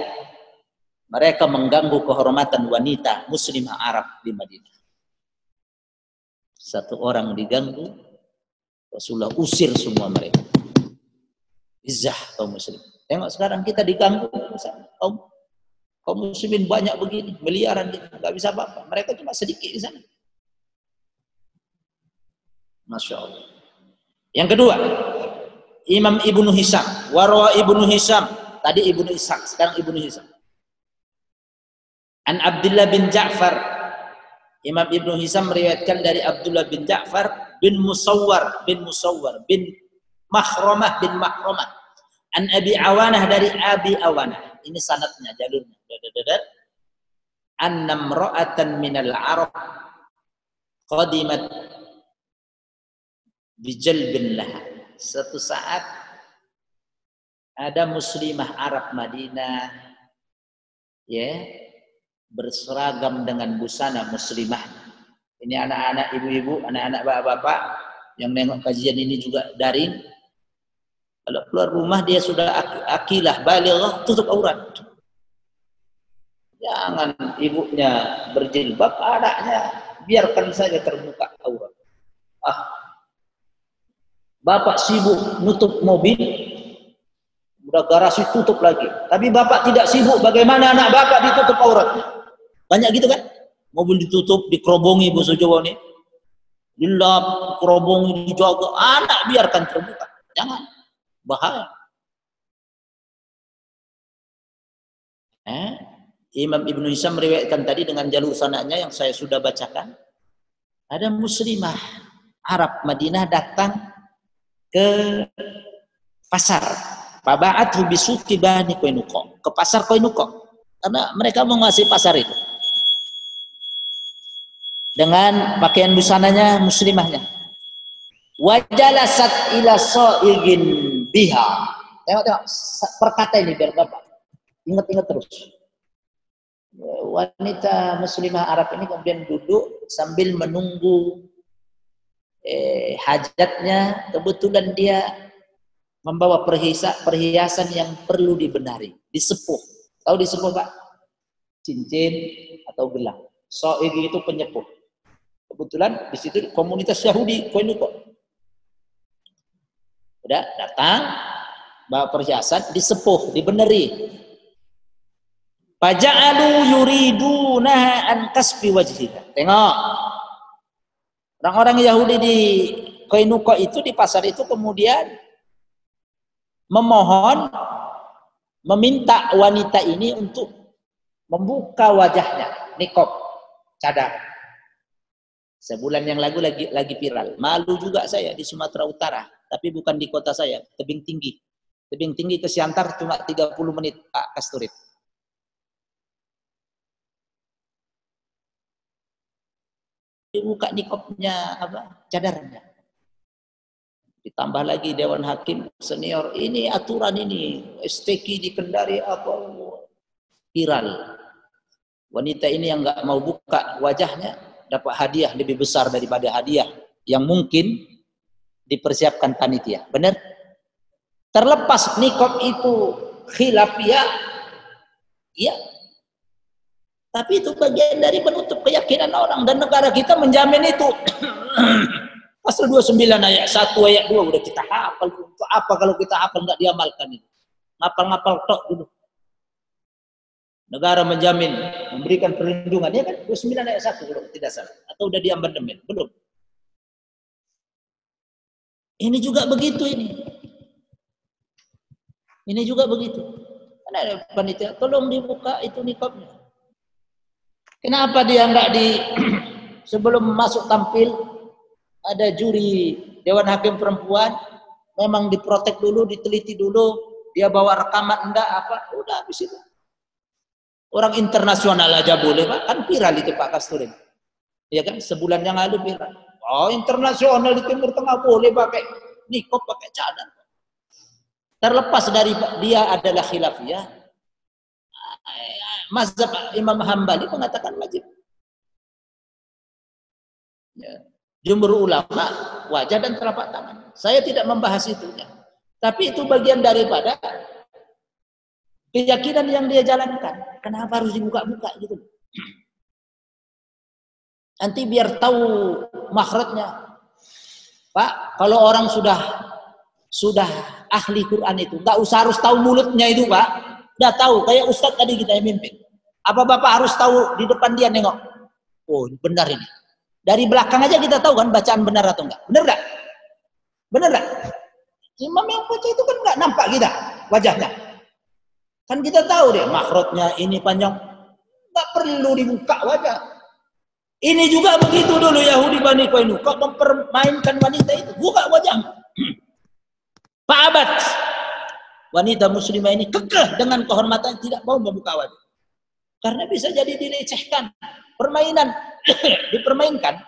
mereka mengganggu kehormatan wanita muslimah Arab di Madinah. Satu orang diganggu, Rasulullah usir semua mereka. Izzah kaum muslim. Tengok sekarang kita diganggu, kaum muslimin banyak begini, miliaran, nggak bisa apa-apa. Mereka cuma sedikit di sana. Masya Allah. Yang kedua, Imam Ibnu Hisham, Warwa Ibnu Hisham, tadi Ibnu Ishaq, sekarang Ibnu Hisham. An Abdullah bin Ja'far, Imam Ibnu Hisham meriwayatkan dari Abdullah bin Ja'far bin Musawwar bin Makhramah bin Makhramah. An Abi Awanah dari Abi Awanah. Ini sanadnya, jalurnya. Annamra'atan minal Arab qadimat bijalbin laha. Suatu saat ada muslimah Arab Madinah berseragam dengan busana muslimah. Ini anak-anak ibu-ibu, anak-anak bapak-bapak yang nengok kajian ini juga daring. Kalau keluar rumah dia sudah akilah, balighah, tutup aurat. Jangan ibunya berjilbab, anaknya biarkan saja terbuka aurat. Bapak sibuk nutup mobil, udah garasi tutup lagi. Tapi bapak tidak sibuk, bagaimana anak bapak ditutup auratnya? Banyak gitu kan? Mobil ditutup, dikerobongi bahasa Jawa nih. Dilap, kerobongi, dijaga. Anak biarkan terbuka. Jangan. Bahaya. Imam Ibnu Hisham meriwayatkan tadi dengan jalur sanadnya yang saya sudah bacakan. Ada muslimah Arab Madinah datang ke pasar. Faba'athu bisuqi Bani Qainuqa, ke pasar Qainuqa. Karena mereka menguasai pasar itu. Dengan pakaian busananya muslimahnya. Wajalasat ila sa'igin biha. Tengok perkata ini biar Bapak ingat-ingat terus. Wanita muslimah Arab ini kemudian duduk sambil menunggu hajatnya. Kebetulan dia membawa perhiasan yang perlu dibenari, disepuh. Tahu disepuh, Pak? Cincin atau gelang. So'ig itu penyepuh. Kebetulan di situ komunitas Yahudi Qainuqa. Udah datang, bawa perhiasan, disepuh, dibeneri. Faja'alu yuriduna an kasbi wajhiha. Tengok. Orang-orang Yahudi di Qainuqa itu, di pasar itu kemudian memohon, meminta wanita ini untuk membuka wajahnya, niqab, cadar. Sebulan yang lalu lagi viral. Malu juga saya di Sumatera Utara, tapi bukan di kota saya, tebing tinggi. Tebing tinggi ke Siantar cuma 30 menit, Pak Kasturit. Dibuka niqabnya, cadarnya. Ditambah lagi Dewan Hakim senior, ini aturan ini, STQ di Kendari viral. Wanita ini yang nggak mau buka wajahnya dapat hadiah lebih besar daripada hadiah yang mungkin dipersiapkan panitia. Benar? Terlepas niqab itu khilafiyah, ya. Tapi itu bagian dari menutup keyakinan orang, dan negara kita menjamin itu. Pasal 29 ayat 1 ayat 2 udah kita hafal. Untuk apa kalau kita hafal nggak diamalkan itu? Ngapal-ngapal tok dulu. Negara menjamin, memberikan perlindungan, ya kan? 29 ayat 1 belum, tidak salah. Atau udah diamandemen? Belum. Ini juga begitu ini. Ini juga begitu. Karena ada panitia, tolong dibuka itu niqabnya. Kenapa dia nggak sebelum masuk tampil ada juri Dewan Hakim Perempuan, memang diprotek dulu, diteliti dulu, dia bawa rekaman enggak apa, udah habis itu. Orang internasional aja boleh, Pak, kan viral itu Pak Kasturin. Ya kan, sebulan yang lalu viral. Oh, internasional di Timur Tengah boleh pakai niqab, pakai cadar. Terlepas dari dia adalah khilafiyah, mazhab Imam Hambali mengatakan wajib. Ya. Jumhur ulama wajah dan telapak tangan. Saya tidak membahas itu, ya. Tapi itu bagian daripada keyakinan yang dia jalankan. Kenapa harus dibuka-buka gitu? Nanti biar tahu makhrajnya. Pak, kalau orang sudah ahli Quran itu, nggak usah harus tahu mulutnya itu, Pak. Udah tahu, kayak Ustadz tadi kita yang mimpin. Apa Bapak harus tahu di depan dia nengok? Oh, benar ini. Dari belakang aja kita tahu kan bacaan benar atau enggak. Benar enggak? Benar enggak? Imam yang baca itu kan enggak nampak kita wajahnya. Kan kita tahu deh makhrajnya ini panjang. Enggak perlu dibuka wajah. Ini juga begitu dulu Yahudi Bani Qainuqa mempermainkan wanita itu. Buka wajahnya. Pak Abad. Wanita muslimah ini kekeh dengan kehormatan, tidak mau membuka wajah. Karena bisa jadi dilecehkan. Permainan. Dipermainkan.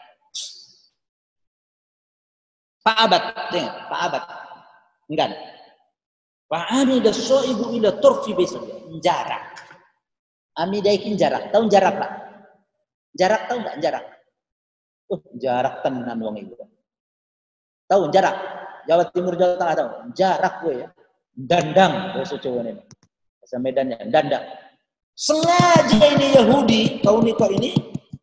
Pak Abad. Pak Abad. Enggak. Pak Amida so'ibu ila turfi besok. Jarak. Amida ikin jarak. Tahu jarak Pak? Jarak tahu enggak jarak? Jarak tenan wong ibu. Tahu jarak? Jawa Timur, Jawa Tengah tahu? Jarak gue ya. Dandang, bahasa Jawa ini. Bahasa Medannya, dandang. Sengaja ini Yahudi, Qainuqa ini,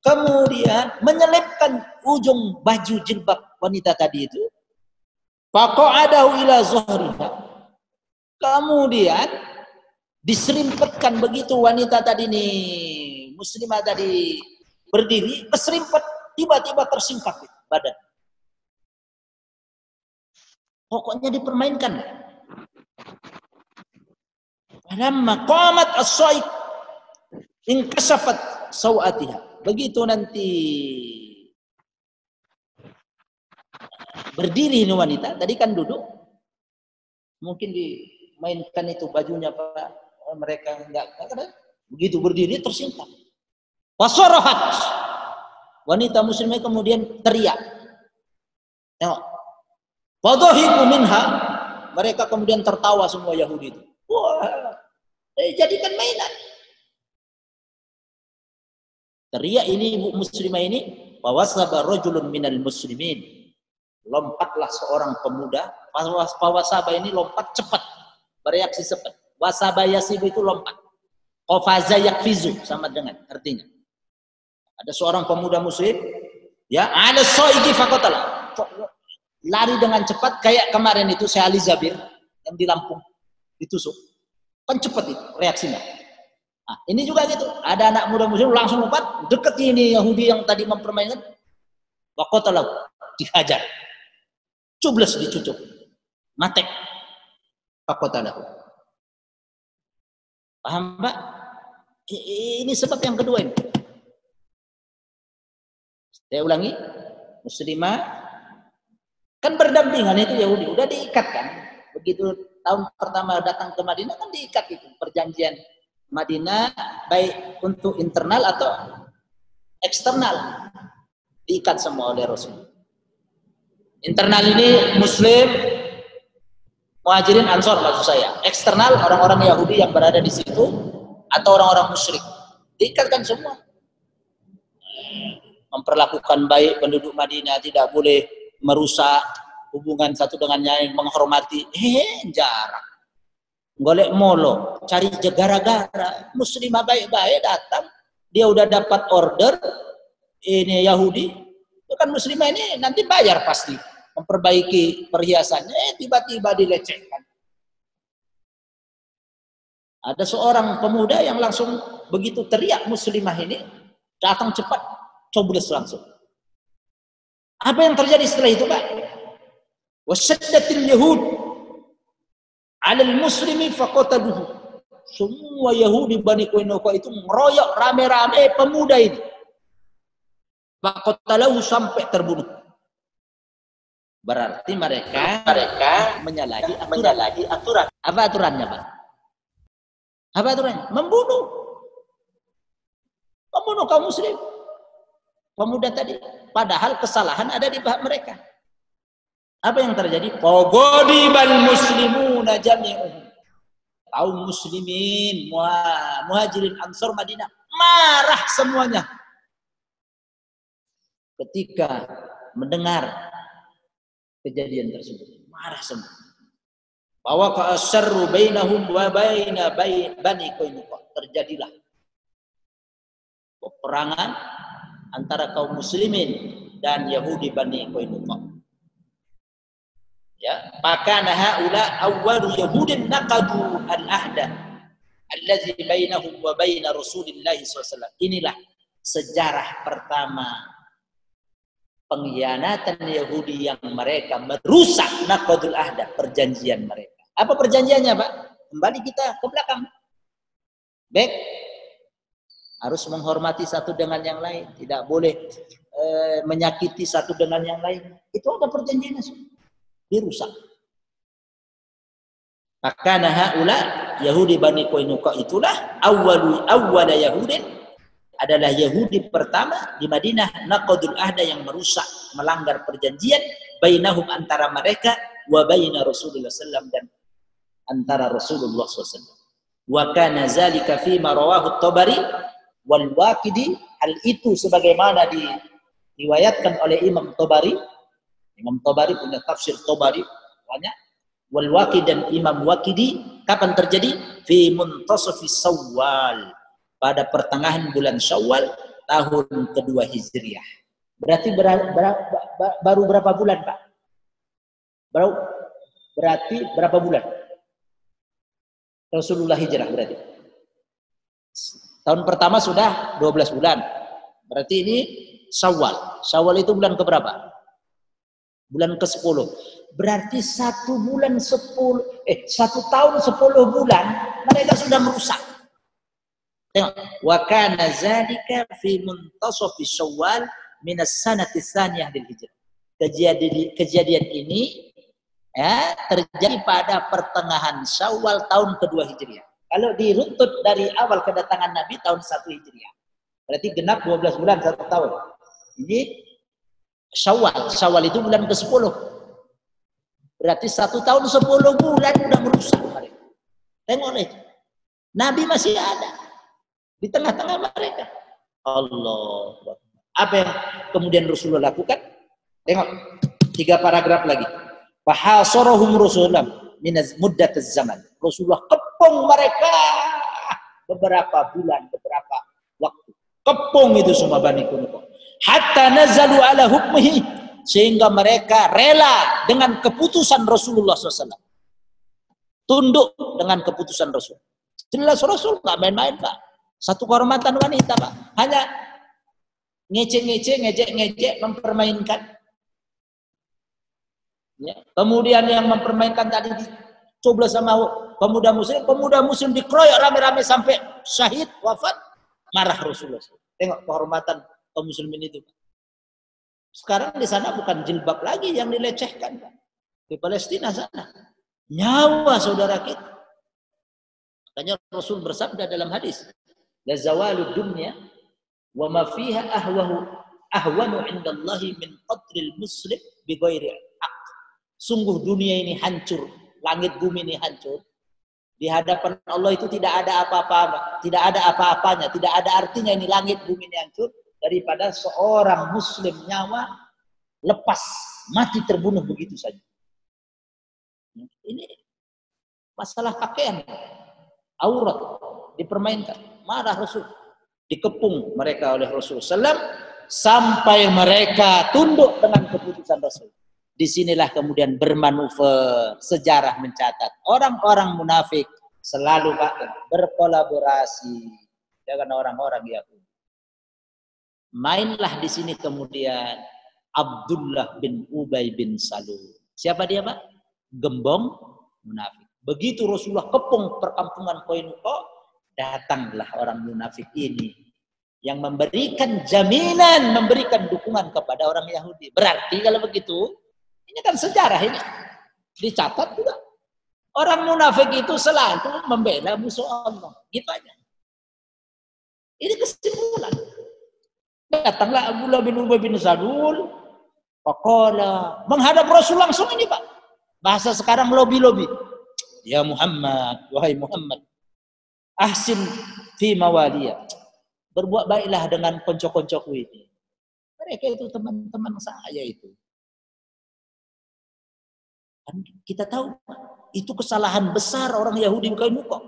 kemudian menyelipkan ujung baju jilbab wanita tadi itu. Faqa'adahu ila zuhriha. Kemudian diserimpetkan begitu wanita tadi nih, muslimah tadi berdiri, keserimpet, tiba-tiba tersingkap badan. Pokoknya dipermainkan. Falamma qamat as-sa'iq inkashafat sawatiha. Begitu nanti berdiri ini wanita, tadi kan duduk, mungkin dimainkan itu bajunya Pak, mereka enggak ada. Begitu berdiri tersingkap. Wasarahat. Wanita muslimah kemudian teriak. Tengok. Fadhahiku minha. Mereka kemudian tertawa semua Yahudi itu. Wah, jadikan mainan. Teriak ini ibu muslimah ini, fawasaba rajulun minal muslimin. Lompatlah seorang pemuda, fawasaba ini lompat cepat, bereaksi cepat. Wasaba yasibu itu lompat. Qafaza yakfizu sama dengan artinya. Ada seorang pemuda muslim, ya, ala soigi faqatala. Lari dengan cepat kayak kemarin itu Syekh Ali Zabir yang di Lampung. ditusuk. Kan cepat itu reaksinya. Nah, ini juga gitu. Ada anak muda muslim langsung lompat deket ini Yahudi yang tadi mempermainkan. Waqatalahu, dihajar. Cubles dicucuk. Matek. Waqatalahu. Paham, Pak? Ini sebab yang kedua ini. Saya ulangi, muslimah kan berdampingan itu Yahudi, udah diikat kan. Begitu tahun pertama datang ke Madinah kan diikat itu perjanjian Madinah, baik untuk internal atau eksternal, diikat semua oleh Rasul. Internal ini Muslim, Muhajirin, Ansor maksud saya. Eksternal orang-orang Yahudi yang berada di situ atau orang-orang musyrik, diikatkan semua. Memperlakukan baik penduduk Madinah, tidak boleh merusak hubungan satu dengan yang lain, menghormati. Jarak. Golek molo, cari gara-gara. Muslimah baik-baik datang, dia udah dapat order, ini Yahudi, itu kan muslimah ini nanti bayar pasti, memperbaiki perhiasannya, tiba-tiba dilecehkan. Ada seorang pemuda yang langsung begitu teriak muslimah ini, datang cepat, coblos langsung. Apa yang terjadi setelah itu, Pak? Wasyaddatil Yahud 'alal muslimi faqataluhu. Semua Yahudi Bani Qainuqa itu ngeroyok rame-rame pemuda ini. Faqataluhu sampai terbunuh. Berarti mereka menyalahi aturan. Apa aturannya, Pak? Apa aturannya? Membunuh kaum muslim. Pemuda tadi. Padahal kesalahan ada di pihak mereka. Apa yang terjadi? Faghadibal muslimuna jami'uhum. Kaum muslimin, Muhajirin, Ansor, Madinah marah semuanya ketika mendengar kejadian tersebut. Marah semua. Bahwa ka'asyarru bainahum wa baina Bani Qainuqa. Terjadilah peperangan antara kaum muslimin dan Yahudi Bani Qainuqa. Ya, maka haula awwalu yahudin naqadu al-ahda allazi bainahum wa baina Rasulillah SAW. Inilah sejarah pertama pengkhianatan Yahudi yang mereka merusak naqadul ahda, perjanjian mereka. Apa perjanjiannya, Pak? Kembali kita ke belakang. Baik. Harus menghormati satu dengan yang lain, tidak boleh menyakiti satu dengan yang lain. Itu ada perjanjiannya semua. Dirusak. Maka haula Yahudi Bani Qainuqa itulah awwala Yahudin, adalah Yahudi pertama di Madinah naqadul ahda, yang merusak, melanggar perjanjian bainahum, antara mereka, wa baina Rasulullah sallallahu, dan antara Rasulullah SAW. Wa kana zalika fi ma rawahu at-Tabari wal Waqidi. Hal itu sebagaimana diriwayatkan oleh Imam Tabari. Imam Tabari punya tafsir Tabari banyak. Wal Waqidi dan Imam Waqidi. Kapan terjadi? Fi muntasafis Syawal, pada pertengahan bulan Syawal tahun kedua Hijriah. Berarti baru berapa bulan, Pak? Berarti berapa bulan Rasulullah hijrah? Berarti tahun pertama sudah 12 bulan. Berarti ini Syawal. Syawal itu bulan keberapa? Bulan ke-10. Berarti 1 tahun 10 bulan mereka sudah merusak. Tengok, wa kana zalika fi muntasafi Syawal min as-sanati tsaniyah lil hijrah. Kejadian ini ya terjadi pada pertengahan Syawal tahun kedua Hijriah. Kalau diruntut dari awal kedatangan Nabi tahun 1 Hijriah. Berarti genap 12 bulan 1 tahun. Ini Syawal. Syawal itu bulan ke-10. Berarti 1 tahun 10 bulan sudah merusak mereka. Tengok itu. Nabi masih ada di tengah-tengah mereka. Allah. Apa yang kemudian Rasulullah lakukan? Tengok 3 paragraf lagi. Fahasarahum Rasulullah min muddataz zaman. Rasulullah kepung mereka beberapa bulan, beberapa waktu. Kepung itu semua Bani Qainuqa. Hatta nazalu ala hukmihi, sehingga mereka rela dengan keputusan Rasulullah SAW. Tunduk dengan keputusan Rasul. Jelas Rasul nggak main-main, Pak. Satu kehormatan wanita, Pak. Hanya ngejek-ngejek, mempermainkan. Ya. Kemudian yang mempermainkan tadi dicoba sama pemuda muslim dikeroyok rame-rame sampai syahid, wafat, marah Rasulullah. Tengok kehormatan kaum muslimin itu. Sekarang di sana bukan jilbab lagi yang dilecehkan, Pak. Di Palestina sana. Nyawa saudara kita. Makanya Rasul bersabda dalam hadis, la zawalud dunya wa ma fiha ahwanu 'indallahi min qatlil muslim bi ghairi haq. Sungguh dunia ini hancur, langit bumi ini hancur. Di hadapan Allah itu tidak ada apa-apa, tidak ada apa-apanya, tidak ada artinya ini langit bumi ini hancur daripada seorang muslim nyawa lepas, mati terbunuh begitu saja. Ini masalah pakaian, aurat dipermainkan, marah Rasul, dikepung mereka oleh Rasulullah SAW sampai mereka tunduk dengan keputusan Rasul. Disinilah kemudian bermanuver, sejarah mencatat orang-orang munafik selalu berkolaborasi dengan orang-orang Yahudi. Mainlah di sini kemudian Abdullah bin Ubay bin Salul. Siapa dia, Pak? Gembong munafik. Begitu Rasulullah kepung perkampungan Qainuqa, datanglah orang munafik ini yang memberikan jaminan, memberikan dukungan kepada orang Yahudi. Berarti kalau begitu, ini kan sejarah ini. Dicatat juga. Orang munafik itu selalu membela musuh Allah. Gitu aja. Ini kesimpulan. Datanglah Abdullah bin Ubay bin Salul. Faqala, menghadap Rasul langsung ini, Pak. Bahasa sekarang lobby-lobby. Ya Muhammad, wahai Muhammad. Ahsin fi mawaliya. Berbuat baiklah dengan konco-koncoku ini. Mereka itu teman-teman saya itu. Kita tahu itu kesalahan besar orang Yahudi Qainuqa.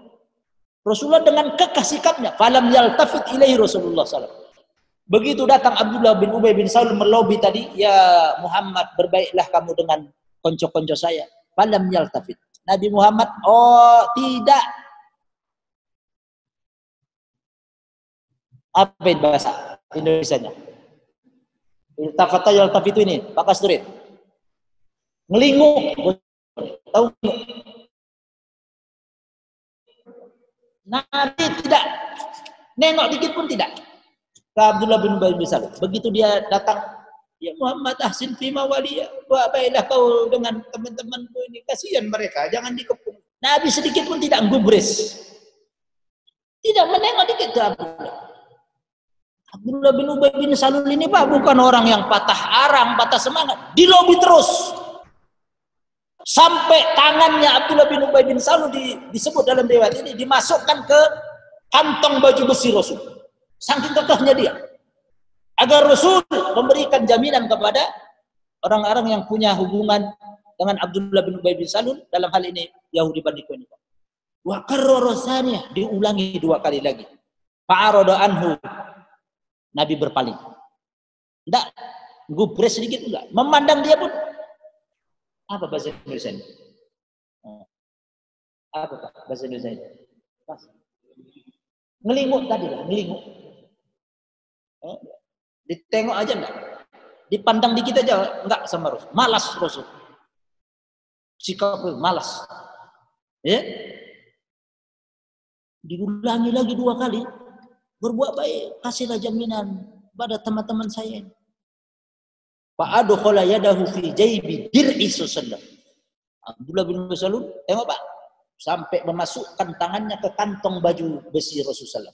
Rasulullah dengan kekeh sikapnya, falam yaltafit ilaihi Rasulullah SAW. Begitu datang Abdullah bin Ubay bin Salul melobi tadi, ya Muhammad, berbaiklah kamu dengan konco-konco saya. Falam yaltafit. Nabi Muhammad, oh tidak. Apa itu bahasa Indonesianya? Iltafata yaltafitu ini, Pak Kasturit. Ngelinguk, tahu? Nabi tidak nengok dikit pun tidak. Ke Abdullah bin Ubay bin Salul. Begitu dia datang, ya Muhammad ahsin fi mawaliya, buat baiklah kau dengan teman-temanku ini, kasihan mereka, jangan dikepung. Nabi sedikit pun tidak gubris, tidak menengok dikit ke Abdullah. Abdullah bin Ubay bin Salul ini, Pak, bukan orang yang patah arang, patah semangat, dilobi terus. Sampai tangannya Abdullah bin Ubay bin Salul disebut dalam riwayat ini dimasukkan ke kantong baju besi Rasul. Saking kekehnya dia. Agar Rasul memberikan jaminan kepada orang-orang yang punya hubungan dengan Abdullah bin Ubay bin Salul, dalam hal ini Yahudi Bani Qainuqa. Wa karrara tsaniyah, diulangi 2 kali lagi. Fa'arada anhu. Nabi berpaling. Enggak gubres sedikit enggak. Memandang dia pun. Apa bahasa Indonesia ini? Apa Pak bahasa Indonesia ini? Ngelinguk tadi lah, ngelinguk. Ditengok aja enggak? Dipandang dikit aja enggak sama Rasul. Malas Rasul. Sikap malas. Ya? Diulangi lagi 2 kali. Berbuat baik, kasihlah jaminan pada teman-teman saya. Fa'adkhala yadahu fi jaybi dir'i sallallahu. Abdullah bin Ubay Salul, tengok Pak, sampai memasukkan tangannya ke kantong baju besi Rasulullah.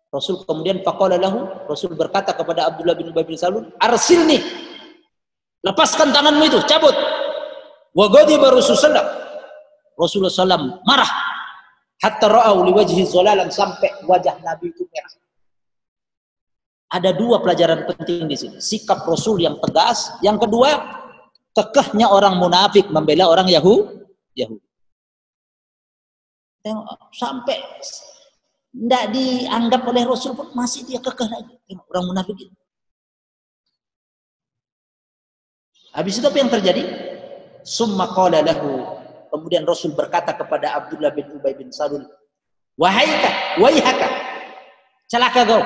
Rasul kemudian faqala lahu, Rasul berkata kepada Abdullah bin Ubay bin Salul, arsilni, lepaskan tanganmu itu, cabut. Wa ghadiba Rasulullah. Rasulullah SAW marah. Hatta ra'au liwajhi zalalan, sampai wajah Nabi itu merah. Ada 2 pelajaran penting di sini. Sikap Rasul yang tegas. Yang kedua, kekehnya orang munafik membela orang Yahudi. Sampai tidak dianggap oleh Rasul pun masih dia kekeh lagi. Orang munafik itu. Habis itu apa yang terjadi? Summa qala lahu, Kemudian Rasul berkata kepada Abdullah bin Ubay bin Salul, waihaka, celaka kau.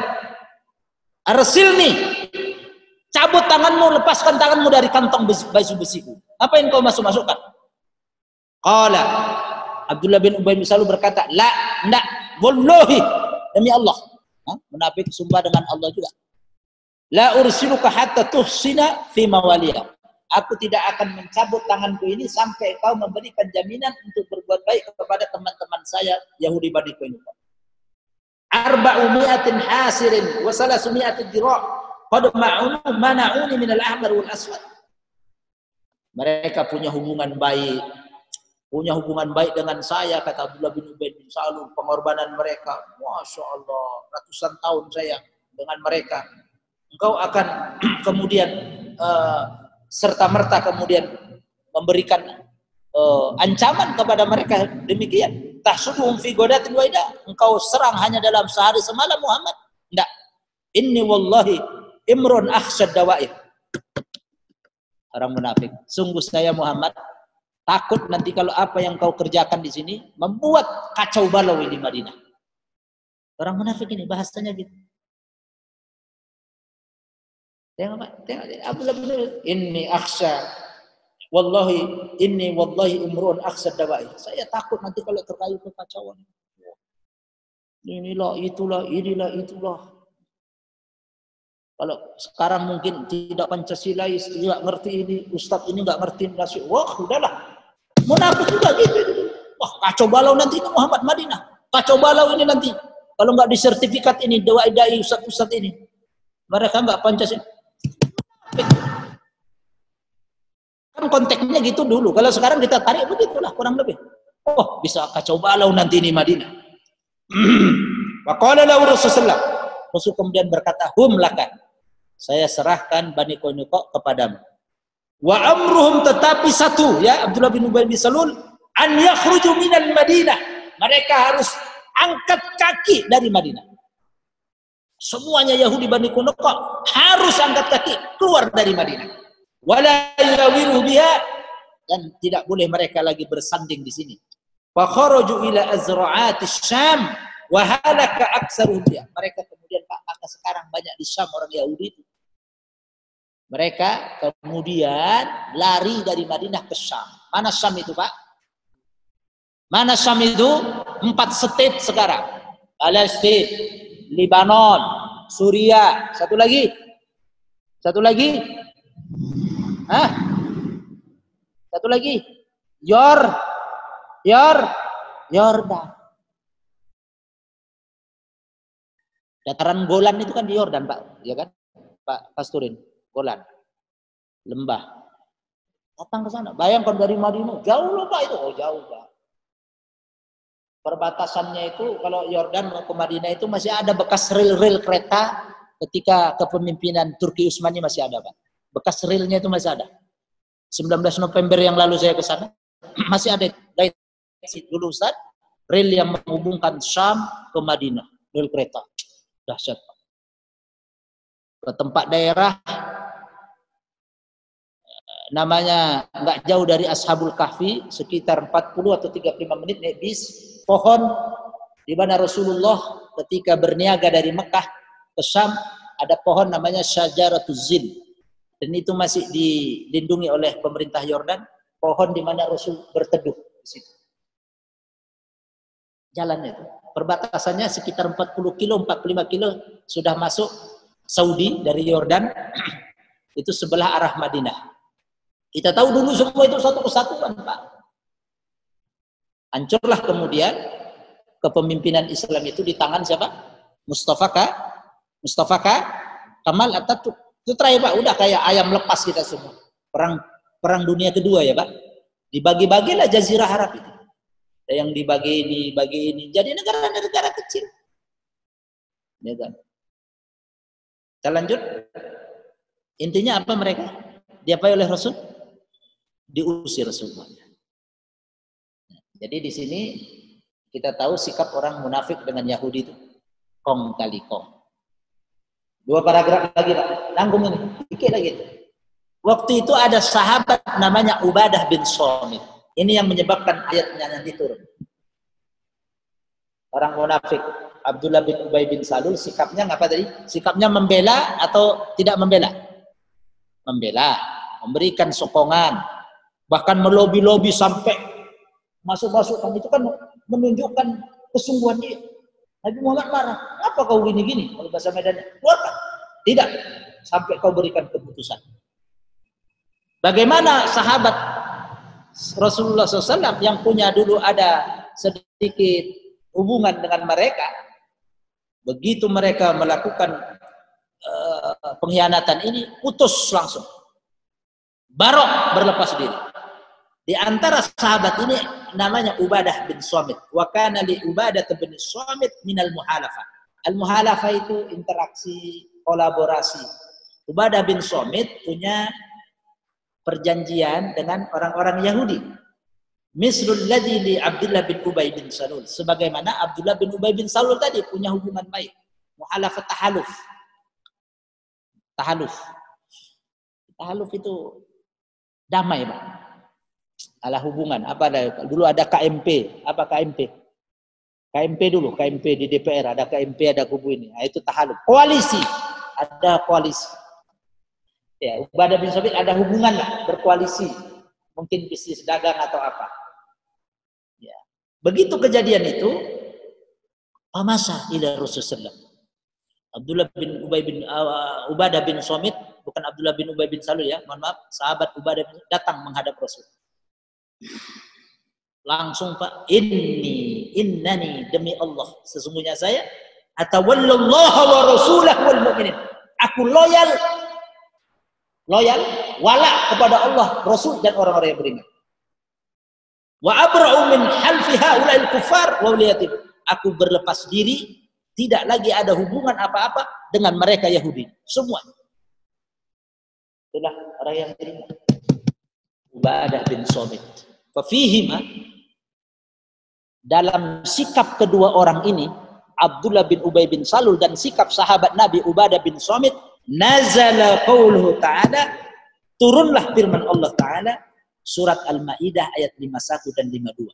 Arsilni, cabut tanganmu, lepaskan tanganmu dari kantong baju besiku. Apa yang kau masukkan? Qala, Abdullah bin Ubay bin Salul berkata, enggak, wallahi, demi Allah. Munafik sumpah dengan Allah juga. La ursiluka hatta tuhsina fi mawaliha. Aku tidak akan mencabut tanganku ini sampai kau memberikan jaminan untuk berbuat baik kepada teman-teman saya Yahudi Bani Qainuqa. 400 hasirin wa 300 dira' qad mana'uni min al-ahmar wal aswad. Mereka punya hubungan baik dengan saya, kata Abdullah bin Ubay bin Salul. Pengorbanan mereka, Masya Allah, ratusan tahun saya dengan mereka. Engkau akan kemudian serta-merta kemudian memberikan ancaman kepada mereka demikian. Tahsuduhum fi godatin waida. Engkau serang hanya dalam sehari semalam Muhammad. Enggak. Inni wallahi imrun akhshad dawair. Orang munafik. Sungguh saya Muhammad takut nanti kalau apa yang kau kerjakan di sini membuat kacau balau di Madinah. Orang munafik ini bahasanya gitu. Tengok Abdullah bin inni akhsha wallahi umrun akhsad dawa'i. Saya takut nanti kalau terkait kekacauan. Inilah itulah. Kalau sekarang mungkin tidak Pancasilais, tidak ngerti ini, Ustadz ini nggak ngerti nasi. Wah, udahlah. Munafik juga gitu. Wah, kacau balau nanti ini Muhammad Madinah. Kacau balau ini nanti. Kalau nggak disertifikat ini dai ustadz ini. Mereka nggak Pancasila. Kan konteksnya gitu dulu. Kalau sekarang kita tarik begitulah kurang lebih. Oh, bisa kacau balau nanti ini Madinah. Maqala lahu Rasulullah. Rasul kemudian berkata, hum laka. Saya serahkan Bani Qainuqa kepadamu. Wa amruhum, tetapi satu, ya Abdullah bin Ubay bin Salul, an yakhruju minal Madinah. Mereka harus angkat kaki dari Madinah. Semuanya Yahudi Bani Qainuqa harus angkat kaki keluar dari Madinah. Wala yawiru biha, dan tidak boleh mereka lagi bersanding di sini. Fa kharaju ila azra'atis Syam wa halaka aktsaruhum biha. Mereka kemudian maka sekarang banyak di Syam orang Yahudi itu. Mereka kemudian lari dari Madinah ke Syam. Mana Syam itu, Pak? Mana Syam itu? 4 state sekarang. Palestina, Lebanon, Suriah, satu lagi. Hah? Satu lagi. Yordan. Dataran Golan itu kan di Yordan, Pak, ya kan? Pak Pasturin, Golan. Lembah. Datang ke sana. Bayangkan dari Madinah, jauh loh Pak itu. Oh, jauh, Pak. Perbatasannya itu kalau Yordan mau ke Madinah itu masih ada bekas rel kereta ketika kepemimpinan Turki Utsmani masih ada, Pak. Bekas relnya itu masih ada. 19 November yang lalu saya ke sana masih ada dulu Ustaz, rel yang menghubungkan Syam ke Madinah, rel kereta. Dahsyat. Ke tempat daerah namanya nggak jauh dari Ashabul Kahfi, sekitar 40 atau 35 menit naik bis. Pohon di mana Rasulullah ketika berniaga dari Mekah ke Syam ada pohon namanya Syajaratuz Zin, dan itu masih dilindungi oleh pemerintah Yordan. Pohon di mana Rasul berteduh di situ. Jalan itu perbatasannya sekitar 40 kilo, 45 kilo sudah masuk Saudi dari Yordan. Itu sebelah arah Madinah. Kita tahu dulu semua itu satu kesatuan, Pak. Hancurlah kemudian kepemimpinan Islam itu di tangan siapa? Mustafa Kamal Atatürk. Itu terakhir, Pak. Udah kayak ayam lepas kita semua. Perang dunia kedua ya, Pak. Dibagi-bagilah Jazirah Arab itu. Ada yang dibagi ini. Jadi negara kecil. Ya kan? Kita lanjut. Intinya apa mereka? Diapain oleh Rasul? Diusir semuanya. Jadi di sini kita tahu sikap orang munafik dengan Yahudi itu kong kali kong. 2 paragraf lagi, Pak. Tanggung ini, dikit lagi. Waktu itu ada sahabat namanya Ubadah bin Somit. Ini yang menyebabkan ayatnya nanti turun. Orang munafik Abdullah bin Ubay bin Salul sikapnya apa tadi? Sikapnya membela atau tidak membela? Membela, memberikan sokongan, bahkan melobi-lobi sampai masuk-masuk. Itu kan menunjukkan kesungguhan dia. Nabi Muhammad marah, apa kau gini-gini? Kalau bahasa Medannya, keluarkan. Tidak, sampai kau berikan keputusan. Bagaimana sahabat Rasulullah SAW yang punya dulu ada sedikit hubungan dengan mereka, begitu mereka melakukan pengkhianatan ini, putus langsung. Barok berlepas diri. Di antara sahabat ini namanya Ubadah bin Samit. Wa kana li Ubadah bin Samit minal muhalafah. Al-muhalafah itu interaksi, kolaborasi. Ubadah bin Samit punya perjanjian dengan orang-orang Yahudi. Mislul ladzi li Abdullah bin Ubay bin Salul. Sebagaimana Abdullah bin Ubay bin Salul tadi punya hubungan baik. Muhalafah tahaluf. Tahaluf. Tahaluf itu damai, Pak. Ala hubungan. Apa ada? Dulu ada KMP. Apa KMP? KMP dulu. KMP di DPR. Ada KMP, ada kubu ini. Nah, itu tahaluf. Koalisi. Ada koalisi. Ya, Ubadah bin Samit ada hubungan lah. Berkoalisi. Mungkin bisnis dagang atau apa. Ya. Begitu kejadian itu, pamasa ila Rasulullah. Abdullah bin Ubay bin Ubadah bin Samit, bukan Abdullah bin Ubay bin Salul ya, mohon maaf, sahabat Ubadah bin datang menghadap Rasul. Langsung, Pak, innani demi Allah, sesungguhnya saya atawallallahu wa rasulah wal mu'minin. Aku loyal wala kepada Allah, Rasul dan orang-orang yang beriman. Wa abra'u min halfi haula'il kuffar wa uliyatihim. Aku berlepas diri, tidak lagi ada hubungan apa-apa dengan mereka Yahudi. Semua. Itulah orang yang beriman. Ubadah bin Samit. Fafihima, dalam sikap kedua orang ini, Abdullah bin Ubay bin Salul dan sikap sahabat Nabi Ubadah bin Samit, nazala qauluhu ta'ala, turunlah firman Allah Ta'ala, surat Al-Ma'idah ayat 51 dan 52.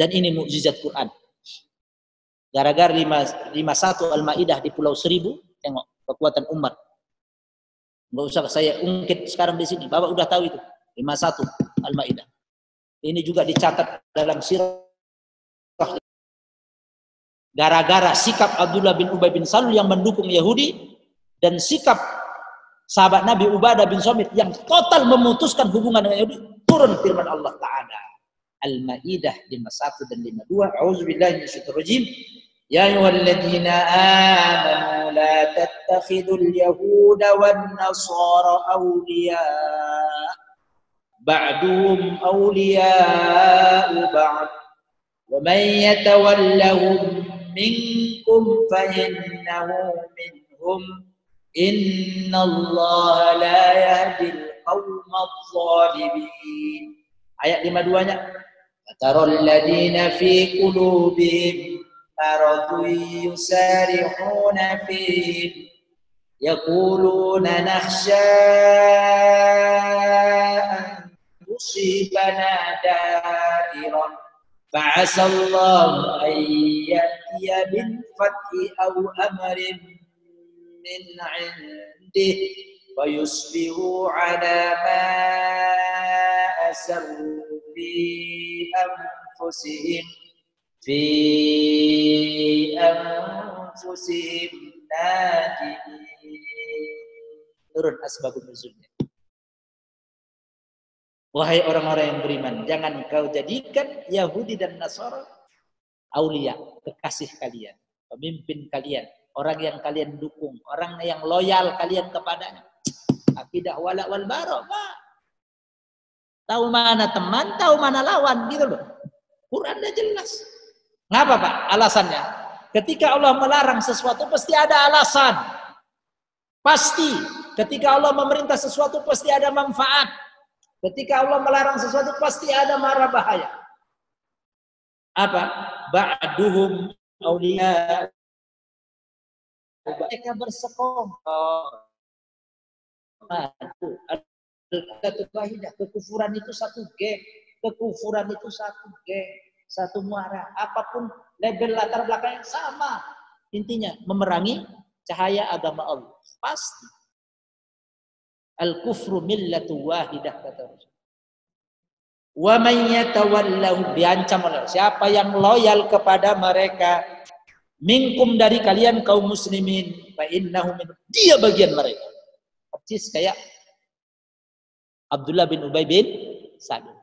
Dan ini mukjizat Quran. Gara-gara 51 Al-Ma'idah di Pulau Seribu, tengok kekuatan umat. Nggak usah saya ungkit sekarang di sini. Bapak udah tahu itu. 51 Al-Ma'idah. Ini juga dicatat dalam sirah. Gara-gara sikap Abdullah bin Ubay bin Salul yang mendukung Yahudi dan sikap sahabat Nabi Ubadah bin Samit yang total memutuskan hubungan dengan Yahudi, turun firman Allah Ta'ala. Al-Ma'idah 51 dan 52. A'udzubillahi minasyaitonir rajim. Ya ayyuhalladzina amanu la tattakhidul yahuda wan nasara awliya ba'duhum awliya'u ba'd wa man yatawallahum minkum fa innahu minhum innallaha la yahdil qaumadh dhalimin. Ayat 52-nya. Fatarul ladina fi qulubihim maradun yusarihuna fihim yaquluna nakhsha an tusibana da'irah fa'asallahu an ya'tiya bil fathi aw amrin min 'indih wa yusbihu 'ala ma asarru fi anfusihim nadimin. Turun asbabun nuzulnya. Wahai orang-orang yang beriman, jangan kau jadikan Yahudi dan Nasara aulia, kekasih kalian, pemimpin kalian, orang yang kalian dukung, orang yang loyal kalian kepadanya. Akidah wala wal bara, Pak. Tahu mana teman, tahu mana lawan, gitu loh. Qurannya jelas. Kenapa, Pak? Alasannya. Ketika Allah melarang sesuatu pasti ada alasan. Pasti. Ketika Allah memerintah sesuatu pasti ada manfaat. Ketika Allah melarang sesuatu pasti ada mara bahaya. Apa? Ba'duhum awliya. Mereka bersekongkol. Kekufuran itu satu geng. Kekufuran itu satu geng, satu muara. Apapun label latar belakangnya sama. Intinya memerangi cahaya agama Allah. Pasti. Al-kufru millatu wahidah kata Rasul. Wa man yatawallahu, diancam oleh siapa yang loyal kepada mereka, minkum dari kalian kaum muslimin, fa innahu min, dia bagian mereka. Persis kayak Abdullah bin Ubay bin Salul.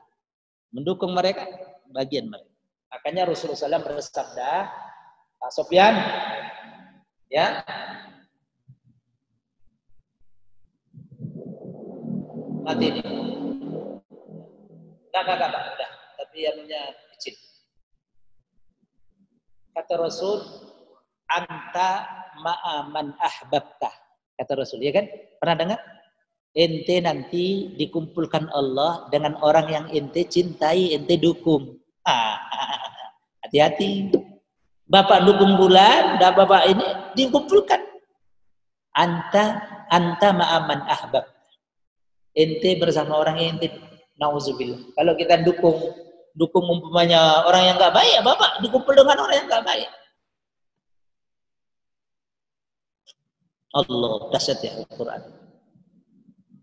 Mendukung mereka, bagian mereka. Makanya Rasulullah SAW bersabda, Pak Sofyan, ya, mati ini. Enggak, udah. Tapi anunya kecil. Kata Rasul, anta ma'aman ahbabta. Kata Rasul, ya kan? Pernah dengar? Ente nanti dikumpulkan Allah dengan orang yang ente cintai, ente dukung. Hati-hati. Bapak dukung bulan, dan bapak ini dikumpulkan. Anta ma'aman ahbab. Ente bersama orang yang ente, nauzubillah. Kalau kita dukung umpamanya orang yang enggak baik, ya bapak dikumpul dengan orang yang enggak baik. Allah, dahsyat ya Al-Quran.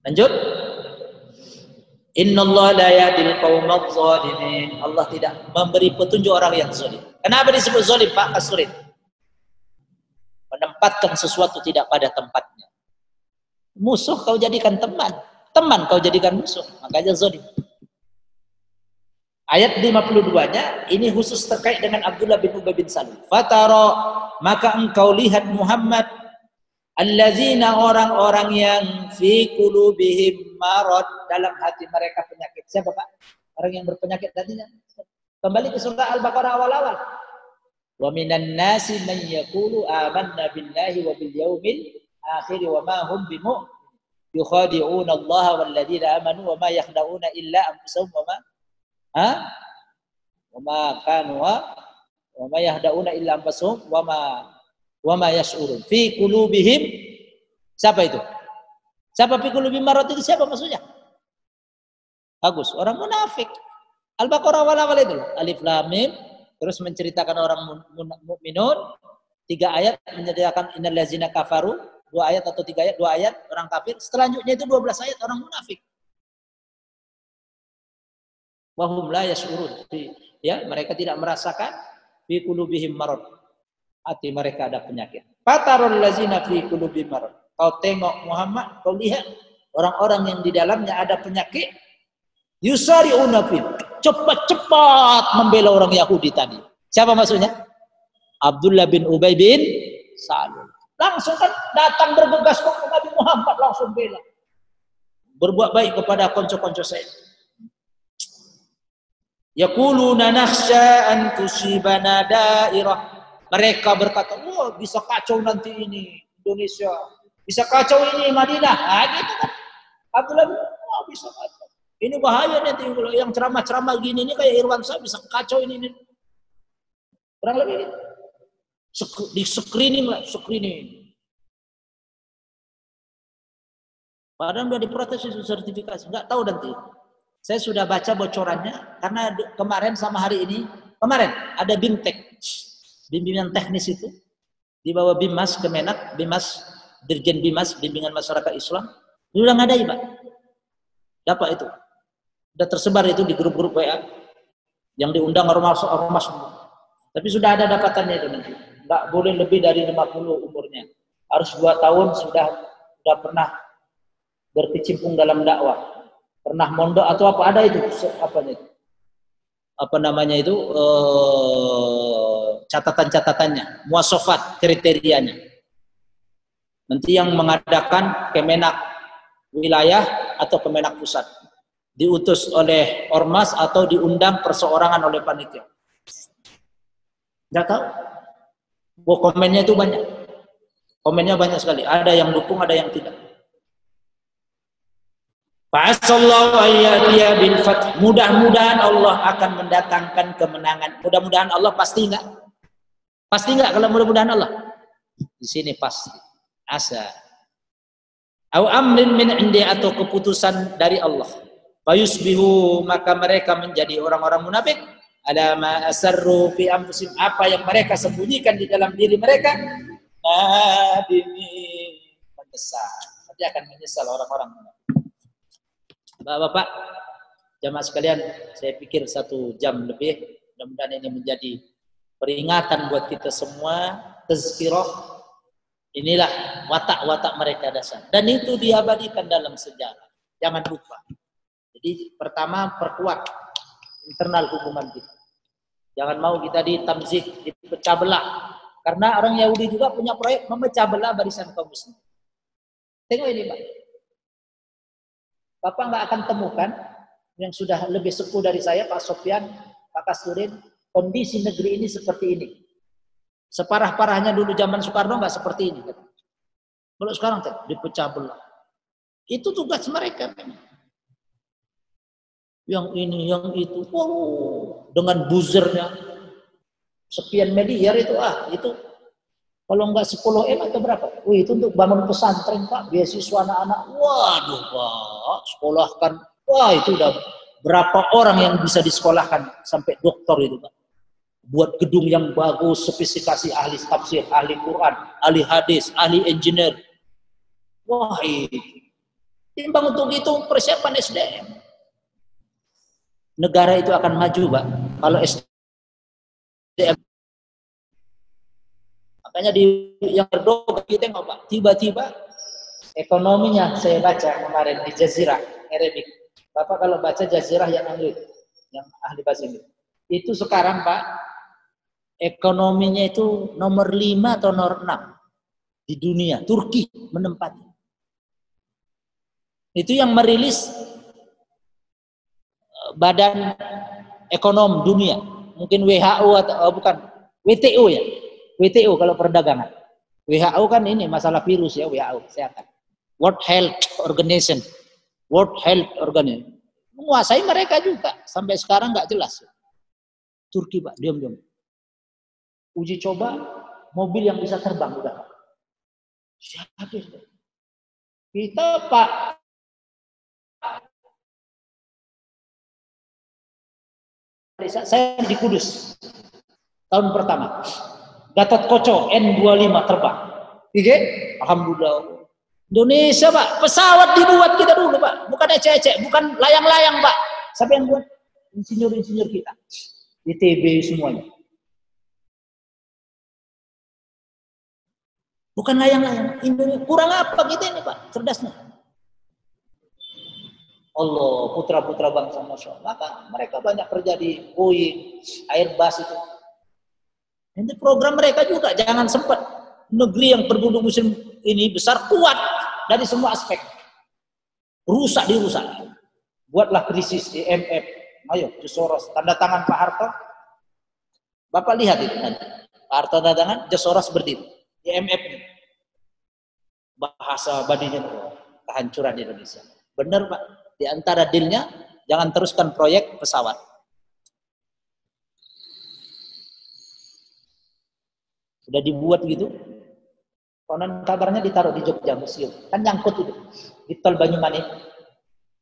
Lanjut. Innallaha la yahdil qaumadz zalimin. Allah tidak memberi petunjuk orang yang zalim. Kenapa disebut zalim, Pak Kasurin? Menempatkan sesuatu tidak pada tempatnya. Musuh kau jadikan teman, teman kau jadikan musuh, makanya zalim. Ayat 52-nya ini khusus terkait dengan Abdullah bin Ubay bin Salul. Fatara, maka engkau lihat Muhammad, allazina, orang-orang yang fi qulubihim marad, dalam hati mereka penyakit. Siapa Pak? Orang yang berpenyakit tadinya. Kembali ke surah Al-Baqarah awal-awal. Wa minan nasi man yaqulu amanna billahi wa bil yaumil akhir wa ma hum bimu'min yukhadi'una Allah wal ladzina amanu wa ma yakhda'una illa anfusahum wa ma yahda'una illa anfusahum wa ma yash'urun fi qulubihim. Siapa itu? Siapa fi qulubihim marad itu siapa maksudnya? Bagus, orang munafik. Al-Baqarah awal-awal itu, Alif Lam Mim, terus menceritakan orang mukminun, 3 ayat menceritakan innal ladzina kafaru, 2 ayat atau 3 ayat, 2 ayat orang kafir, selanjutnya itu 12 ayat orang munafik. Wa hum la yash'urun. Ya, mereka tidak merasakan fi qulubihim marad. Hati mereka ada penyakit. Fatarul ladzina fi qulubihim marad. Kau tengok Muhammad, kau lihat orang-orang yang di dalamnya ada penyakit. Yusari'una fil, cepat-cepat membela orang Yahudi tadi. Siapa maksudnya? Abdullah bin Ubay bin Salul. Langsung kan datang bergegas ke Nabi Muhammad, langsung bela. Berbuat baik kepada konco-konco saya. Yaquluna nakhsha an tusibana dairah. Mereka berkata, wah bisa kacau nanti ini Indonesia. Bisa kacau ini Madinah. Nah, gitu kan. Abdullah bin, wah bisa kacau. Ini bahaya nanti kalau yang ceramah-ceramah gini ini kayak Irwan Syah bisa kacau ini. Kurang lebih gitu. Di screening lah, screening. Padahal udah diprotes itu sertifikasi, nggak tahu nanti. Saya sudah baca bocorannya karena kemarin sama hari ini, kemarin ada BIMTEK, bimbingan teknis itu di bawah Bimas Kemenak, Bimas Dirjen Bimas Bimbingan Masyarakat Islam, itu udah ngadain Pak. Dapat itu. Sudah tersebar itu di grup-grup WA yang diundang ormas. Tapi sudah ada dapatannya itu nanti. Nggak boleh lebih dari 50 umurnya. Harus 2 tahun sudah pernah berkecimpung dalam dakwah. Pernah mondok atau apa ada itu catatan-catatannya, muasofat kriterianya. Nanti yang mengadakan Kemenak wilayah atau Kemenak pusat. Diutus oleh ormas atau diundang perseorangan oleh panitia. Nggak tahu. Komennya itu banyak. Komennya banyak sekali. Ada yang dukung, ada yang tidak. Fa'asallahu ayyadiya bil fath. Mudah-mudahan Allah akan mendatangkan kemenangan. Mudah-mudahan Allah pasti enggak? Pasti enggak kalau mudah-mudahan Allah? Di sini pasti. Asa. Au amrin min indi, atau keputusan dari Allah. Fayusbihu, maka mereka menjadi orang-orang munafik. Ala ma asarru fi anfusihim, apa yang mereka sembunyikan di dalam diri mereka. Nadimi, menyesal. Nanti akan menyesal orang-orang munafik. Bapak-bapak, jamaah sekalian, saya pikir 1 jam lebih. Mudah-mudahan ini menjadi peringatan buat kita semua, tazkirah. Inilah watak-watak mereka dasar. Dan itu diabadikan dalam sejarah. Jangan lupa. Jadi pertama, perkuat internal hubungan kita. Jangan mau kita ditamzik, dipecah belah. Karena orang Yahudi juga punya proyek memecah belah barisan kaum muslim. Tengok ini Pak. Bapak nggak akan temukan yang sudah lebih sepuh dari saya, Pak Sofyan, Pak Kasturin, kondisi negeri ini seperti ini. Separah-parahnya dulu zaman Soekarno nggak seperti ini. Kalau sekarang dipecah belah. Itu tugas mereka. Yang ini, yang itu. Wow, dengan buzzernya. Sekian miliar itu. Itu kalau nggak 10 M atau berapa? Itu untuk bangun pesantren Pak. Beasiswa anak-anak. Waduh Pak, sekolahkan. Wah itu udah berapa orang yang bisa disekolahkan sampai doktor itu Pak. Buat gedung yang bagus, spesifikasi ahli tafsir, ahli Quran, ahli hadis, ahli engineer. Wah itu. Timbang untuk itu persiapan SDM. Negara itu akan maju, Pak. Kalau SDM. Makanya yang berdoa kita nggak, Pak. Tiba-tiba ekonominya saya baca kemarin di Jazirah Arabic. Bapak kalau baca Jazirah yang Inggris, yang ahli bahasa Inggris. Itu sekarang, Pak, ekonominya itu nomor 5 atau nomor 6 di dunia. Turki menempati. Itu yang merilis Badan Ekonom Dunia. Mungkin WHO atau bukan WTO ya. WTO kalau perdagangan. WHO kan ini masalah virus ya, WHO kesehatan. World Health Organization. World Health Organization. Menguasai mereka juga. Sampai sekarang nggak jelas. Turki Pak, diam-diam. Uji coba mobil yang bisa terbang udah. Kita Pak saya di Kudus tahun pertama. Gatot Koco N25 terbang. Oke? Alhamdulillah. Indonesia Pak, pesawat dibuat kita dulu Pak, bukan ecek-ecek, bukan layang-layang Pak. Siapa yang buat? Insinyur-insinyur kita. ITB semuanya. Bukan layang-layang. Indonesia kurang apa kita ini Pak? Cerdasnya. Allah, putra-putra bangsa Masya Allah. Maka mereka banyak kerja di Boeing, Airbus itu. Ini program mereka juga. Jangan sempat negeri yang penduduk muslim ini besar, kuat dari semua aspek. Rusak dirusak. Buatlah krisis di IMF. Ayo, Soros. Tanda tangan Pak Harto. Bapak lihat itu nanti. Pak Harto tanda tangan, Soros berdiri. IMF ini. Bahasa badinya kehancuran Indonesia. Benar Pak. Di antara dealnya, jangan teruskan proyek pesawat. Sudah dibuat gitu. Konon kabarnya ditaruh di Jogja Museum. Kan nyangkut itu. Di Tol Banyumanik.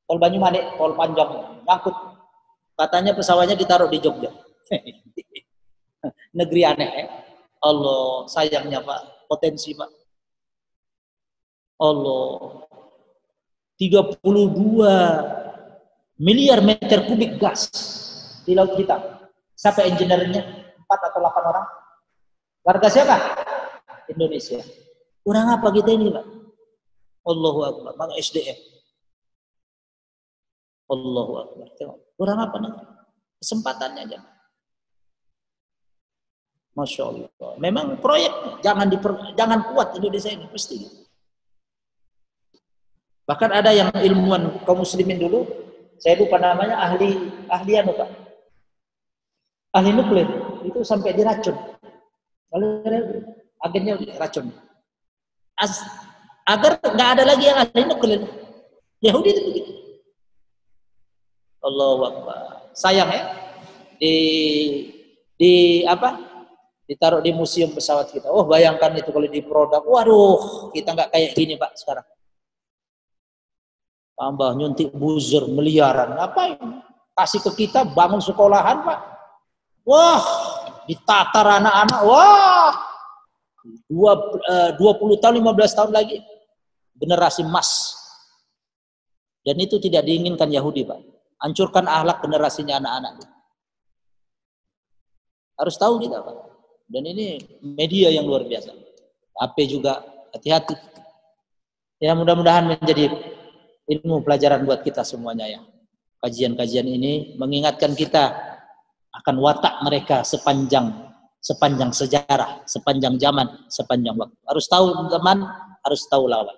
Tol Banyumanik, tol panjang. Nyangkut. Katanya pesawatnya ditaruh di Jogja. Negeri aneh ya. Allah, sayangnya Pak. Potensi Pak. Allah. 32 miliar meter kubik gas di Laut Hitam. Siapa engineer-nya? 4 atau 8 orang? Warga siapa? Indonesia. Kurang apa kita ini, Pak? Allahu Akbar. Maka SDM. Allahu Akbar. Kurang apa nih? Kesempatannya aja. Masya Allah. Memang proyek jangan kuat Indonesia ini pasti. Bahkan ada yang ilmuwan kaum muslimin dulu, saya lupa namanya, ahli anu Pak. Ahli nuklir itu sampai diracun. Kalau agennya racun. Agar nggak ada lagi yang ahli nuklir. Yahudi itu begitu. Allahu Akbar. Sayang ya. Ditaruh di museum pesawat kita. Oh, bayangkan itu kalau di produk. Waduh, kita nggak kayak gini Pak sekarang. Tambah nyuntik buzzer miliaran. Ngapain? Kasih ke kita bangun sekolahan, Pak. Wah, ditatar anak-anak. Wah, 20 tahun, 15 tahun lagi. Generasi emas. Dan itu tidak diinginkan Yahudi, Pak. Hancurkan akhlak generasinya anak-anak. Harus tahu kita, Pak. Dan ini media yang luar biasa. HP juga, hati-hati. Ya, mudah-mudahan menjadi ilmu pelajaran buat kita semuanya ya. Kajian-kajian ini mengingatkan kita akan watak mereka sepanjang sejarah, sepanjang zaman, sepanjang waktu. Harus tahu teman, harus tahu lawan.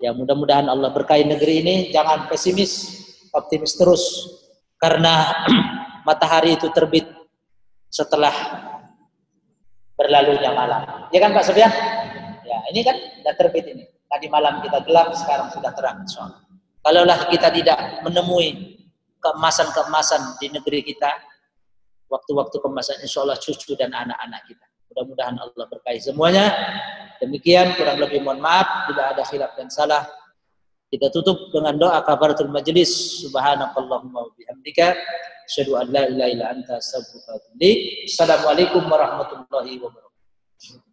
Ya, mudah-mudahan Allah berkahi negeri ini. Jangan pesimis, optimis terus. Karena matahari itu terbit setelah berlalunya malam. Ya kan Pak Sofyan? Ya, ini kan sudah terbit ini. Tadi malam kita gelap, sekarang sudah terang. Kalaulah kita tidak menemui keemasan-keemasan di negeri kita, waktu-waktu keemasan, insya Allah cucu dan anak-anak kita. Mudah-mudahan Allah berkahi semuanya. Demikian, kurang lebih mohon maaf bila ada khilaf dan salah. Kita tutup dengan doa kafaratul majelis. Subhanakallahumma wa bihamdika asyhadu an la ilaha illa anta astaghfiruka wa atubu ilaik. Assalamualaikum warahmatullahi wabarakatuh.